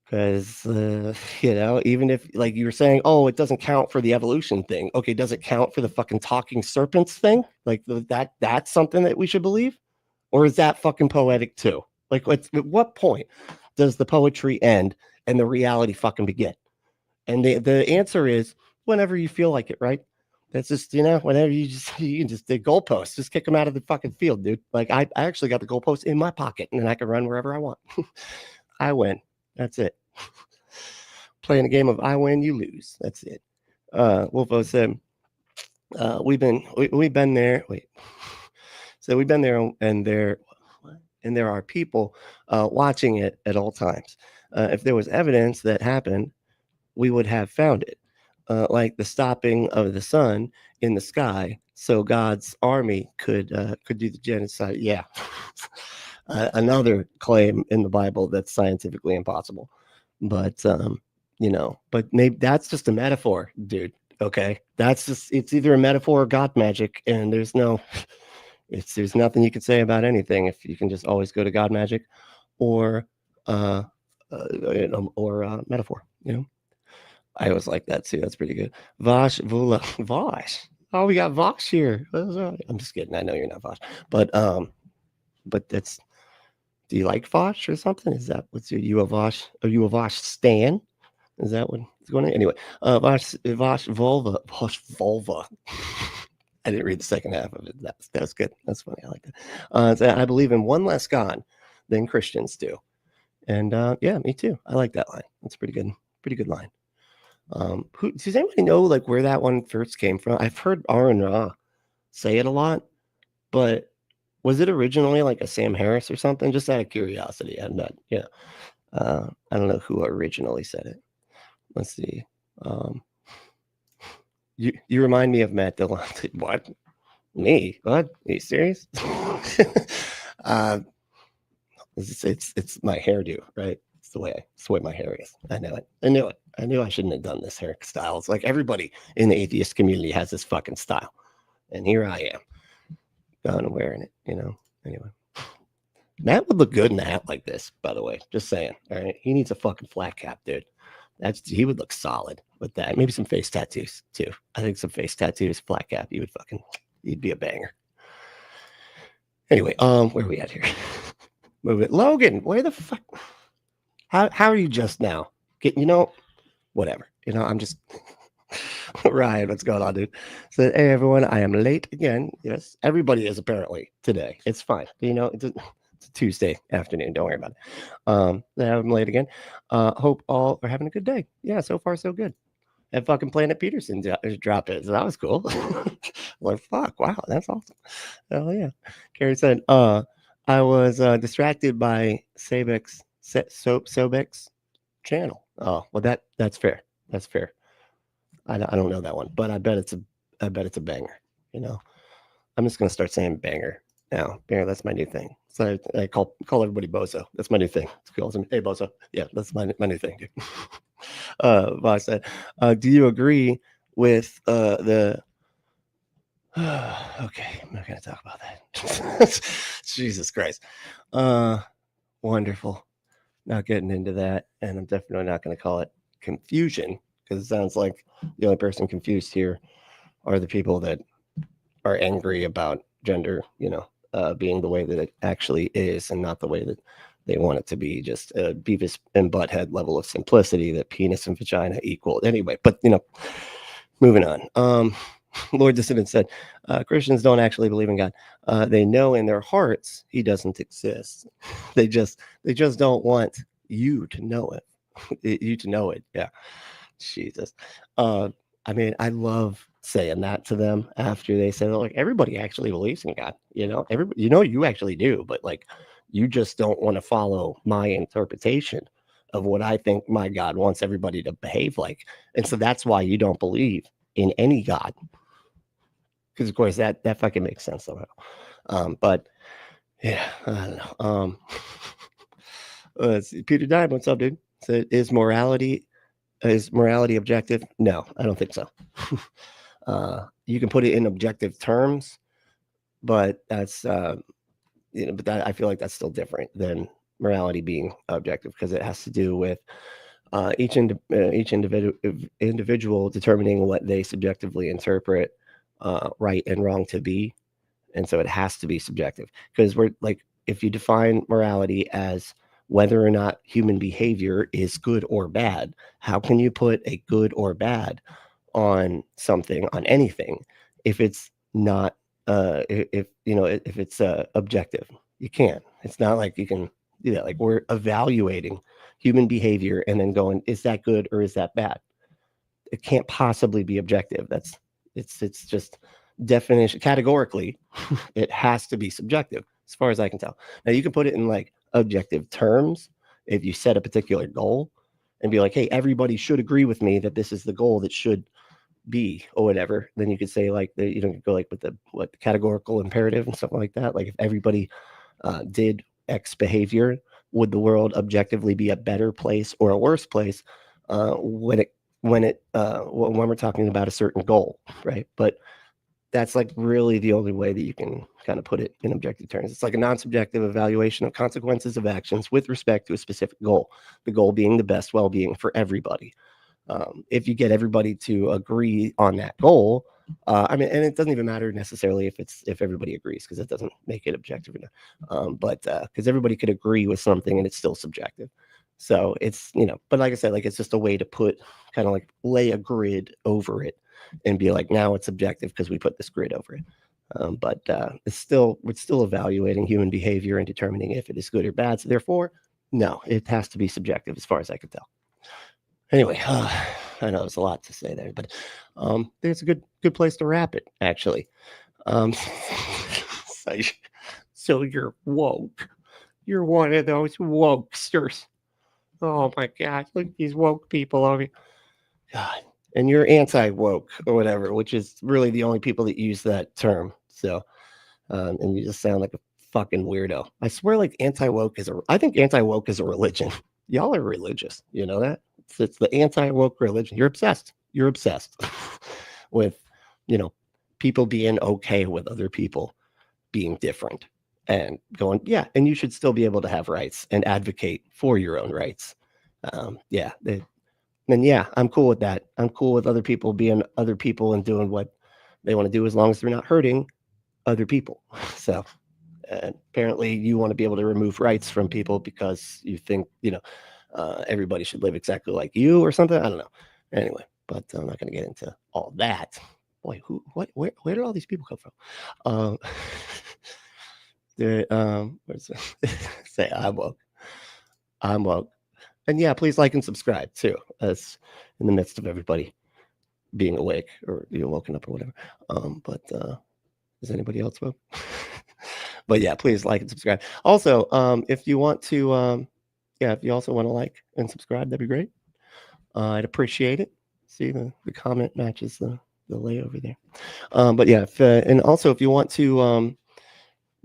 S3: Because, even if like you were saying, oh, it doesn't count for the evolution thing. Okay, does it count for the fucking talking serpents thing? Like that's something that we should believe? Or is that fucking poetic too? Like, at what point does the poetry end and the reality fucking begin? And the answer is whenever you feel like it, right? That's just, whenever you can just the goalposts, just kick them out of the fucking field, dude. Like I actually got the goalpost in my pocket and I can run wherever I want. I win. That's it. Playing a game of I win, you lose. That's it. Wolfo said, we've been there. Wait. So we've been there and there are people watching it at all times. If there was evidence that happened, we would have found it. Like the stopping of the sun in the sky so God's army could do the genocide. Yeah. Another claim in the Bible that's scientifically impossible. But but maybe that's just a metaphor, dude. Okay. It's either a metaphor or God magic, and there's nothing you can say about anything if you can just always go to God magic or metaphor, I always like that too. That's pretty good. Vosh, Vula, Vosh. Oh, we got Vosh here. I'm just kidding. I know you're not Vosh, but that's. Do you like Vosh or something? Is that what's you a Vosh? Are you a Vosh stan? Is that what's going on? Anyway, Vosh vulva. Vosh vulva. I didn't read the second half of it. That's good. That's funny. I like that. So I believe in one less God than Christians do. And yeah, me too. I like that line. That's pretty good. Pretty good line. Does anybody know like where that one first came from? I've heard R&R say it a lot, but was it originally like a Sam Harris or something? Just out of curiosity. I'm not, I don't know who originally said it. Let's see. You remind me of Matt Dillon. What? Me? What? Are you serious? It's my hairdo, right? It's the way my hair is. I know it. I knew I shouldn't have done this hairstyle. It's like everybody in the atheist community has this fucking style. And here I am. Gone wearing it, Anyway. Matt would look good in a hat like this, by the way. Just saying. All right. He needs a fucking flat cap, dude. He would look solid with that. Maybe some face tattoos too. I think some face tattoos, flat cap. He'd be a banger. Anyway, where are we at here? Move it, Logan. Where the fuck? How are you just now? Whatever. I'm just Ryan. What's going on, dude? So, hey everyone, I am late again. Yes, everybody is apparently today. It's fine. It's a Tuesday afternoon. Don't worry about it. I'm late again. Hope all are having a good day. Yeah, so far so good. And fucking Planet Peterson dropped it. So that was cool. Like, fuck, wow, that's awesome. Oh yeah. Carrie said, I was distracted by Sobek's channel. Oh, well that's fair. That's fair. I don't know that one, but I bet it's a banger. I'm just gonna start saying banger now. Banger, that's my new thing. So I call everybody Bozo. That's my new thing. It's cool. Hey Bozo. Yeah, that's my new thing, dude. Boss said, do you agree with the okay, I'm not gonna talk about that. Jesus Christ. Wonderful. Not getting into that, and I'm definitely not gonna call it confusion, because it sounds like the only person confused here are the people that are angry about gender, being the way that it actually is and not the way that they want it to be, just a Beavis and Butthead level of simplicity that penis and vagina equal. Anyway, but, moving on. Lord Dissident said, Christians don't actually believe in God. They know in their hearts he doesn't exist. They just don't want you to know it. Yeah. Jesus. I love saying that to them after they say, like, everybody actually believes in God. Everybody, you actually do, but like, you just don't want to follow my interpretation of what I think my God wants everybody to behave like. And so that's why you don't believe in any God. Because of course that fucking makes sense somehow. But yeah, I don't know. Let's see. Peter Dime, what's up, dude? So is morality objective? No, I don't think so. You can put it in objective terms, but that's I feel like that's still different than morality being objective, because it has to do with each individual determining what they subjectively interpret right and wrong to be, and so it has to be subjective. Because we're like, if you define morality as whether or not human behavior is good or bad, how can you put a good or bad on something, on anything, if it's not if it's objective? You can't. It's not like you can do that. Like, we're evaluating human behavior and then going, is that good or is that bad? It can't possibly be objective. It's just definition, categorically. It has to be subjective as far as I can tell. Now you can put it in like objective terms if you set a particular goal and be like, hey, everybody should agree with me that this is the goal that should be, or whatever. Then you could say like go like with the categorical imperative and stuff like that. Like, if everybody did X behavior, would the world objectively be a better place or a worse place when we're talking about a certain goal, right? But that's like really the only way that you can kind of put it in objective terms. It's like a non-subjective evaluation of consequences of actions with respect to a specific goal, the goal being the best well-being for everybody. If you get everybody to agree on that goal, and it doesn't even matter necessarily if everybody agrees, because it doesn't make it objective enough. But because everybody could agree with something and it's still subjective. So it's, but like I said, like, it's just a way to put kind of like lay a grid over it and be like, now it's objective because we put this grid over it. But we're still evaluating human behavior and determining if it is good or bad. So therefore, no, it has to be subjective as far as I can tell. Anyway, I know there's a lot to say there, but there's a good place to wrap it, actually. So you're woke. You're one of those wokesters. Oh my God, look at these woke people over here. God. And you're anti-woke or whatever, which is really the only people that use that term. So, and you just sound like a fucking weirdo. I swear, like, I think anti-woke is a religion. Y'all are religious. You know that? It's the anti-woke religion. You're obsessed. You're obsessed with, people being okay with other people being different and going, yeah, and you should still be able to have rights and advocate for your own rights. then yeah, I'm cool with that. I'm cool with other people being other people and doing what they want to do as long as they're not hurting other people. So apparently you want to be able to remove rights from people because you think, everybody should live exactly like you or something. I don't know. Anyway, but I'm not going to get into all that. Boy, where did all these people come from? Where's say I'm woke. And yeah, please like and subscribe too, as in the midst of everybody being awake or woken up or whatever. But is anybody else woke? But yeah, please like and subscribe. Also, if you want to, if you also want to like and subscribe, that'd be great. I'd appreciate it. See, the comment matches the lay over there. But yeah, and also if you want to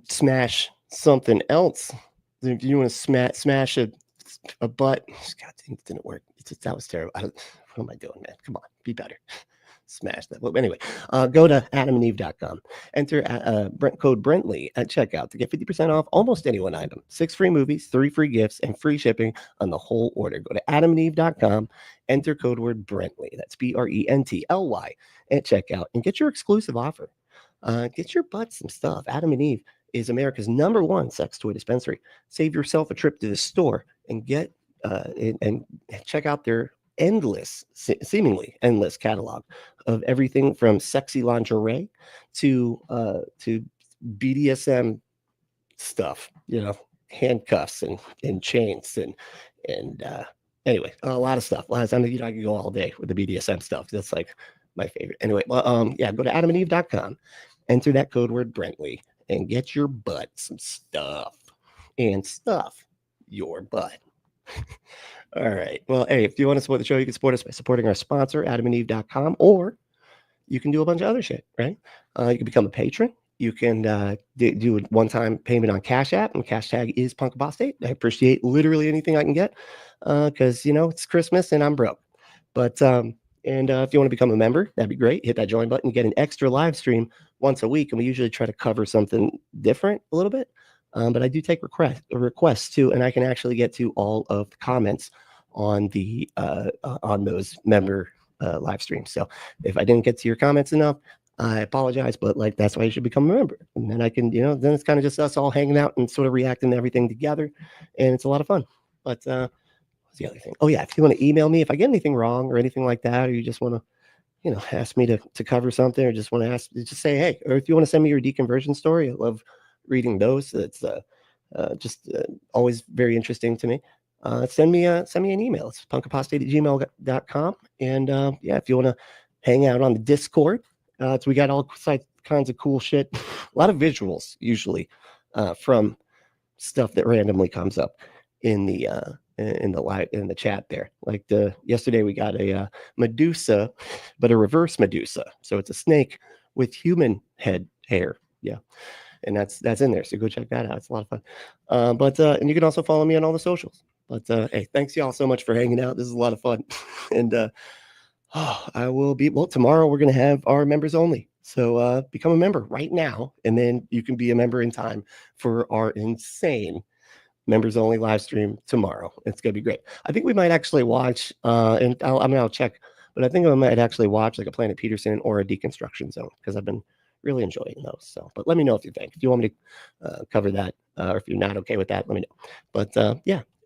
S3: smash something else, if you want to smash a butt, God, it didn't work. That was terrible. What am I doing, man? Come on, be better. Smash that. But anyway, go to adamandeve.com. Enter code Brentley at checkout to get 50% off almost any one item. 6 free movies, 3 free gifts, and free shipping on the whole order. Go to adamandeve.com. Enter code word Brentley. That's BRENTLY at checkout and get your exclusive offer. Get your butt some stuff. Adam and Eve is America's #1 sex toy dispensary. Save yourself a trip to the store and get and check out their seemingly endless catalog of everything from sexy lingerie to BDSM stuff, handcuffs and chains and anyway, a lot of stuff. I could go all day with the BDSM stuff. That's like my favorite. Anyway, well, go to adamandeve.com, enter that code word Brentley, and get your butt some stuff and stuff your butt. All right. Well, hey, if you want to support the show, you can support us by supporting our sponsor, adamandeve.com, or you can do a bunch of other shit, right? You can become a patron. You can do a one-time payment on Cash App, and cash tag is Punk Apostate. I appreciate literally anything I can get because, it's Christmas and I'm broke. But if you want to become a member, that'd be great. Hit that join button, get an extra live stream once a week, and we usually try to cover something different a little bit. But I do take requests too, and I can actually get to all of the comments on the on those member live streams. So if I didn't get to your comments enough, I apologize, but that's why you should become a member. And then I can, then it's kind of just us all hanging out and sort of reacting to everything together, and it's a lot of fun. But what's the other thing? Oh yeah, if you want to email me if I get anything wrong or anything like that, or you just want to, ask me to cover something, or just want to just say hey, or if you want to send me your deconversion story, I love reading those. It's just always very interesting to me. Send me an email. It's punkapostate@gmail.com. And if you want to hang out on the Discord, so we got all kinds of cool shit. A lot of visuals usually from stuff that randomly comes up in the chat there. Like yesterday we got a Medusa, but a reverse Medusa. So it's a snake with human head hair. Yeah. And that's in there. So go check that out. It's a lot of fun. And you can also follow me on all the socials. But hey, thanks y'all so much for hanging out. This is a lot of fun. And I will be, tomorrow we're going to have our members only. So become a member right now. And then you can be a member in time for our insane members only live stream tomorrow. It's going to be great. I think we might actually watch, and I'll check, but I think I might actually watch like a Planet Peterson or a Deconstruction Zone because I've been really enjoying those. So, but let me know if you think. If you want me to cover that, or if you're not okay with that, let me know. But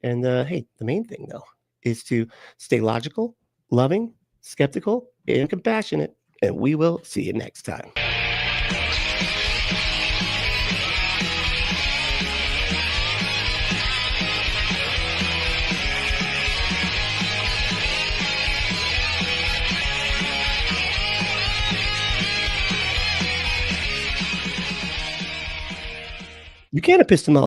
S3: and hey, the main thing though is to stay logical, loving, skeptical, and compassionate. And we will see you next time. You can't epistemology.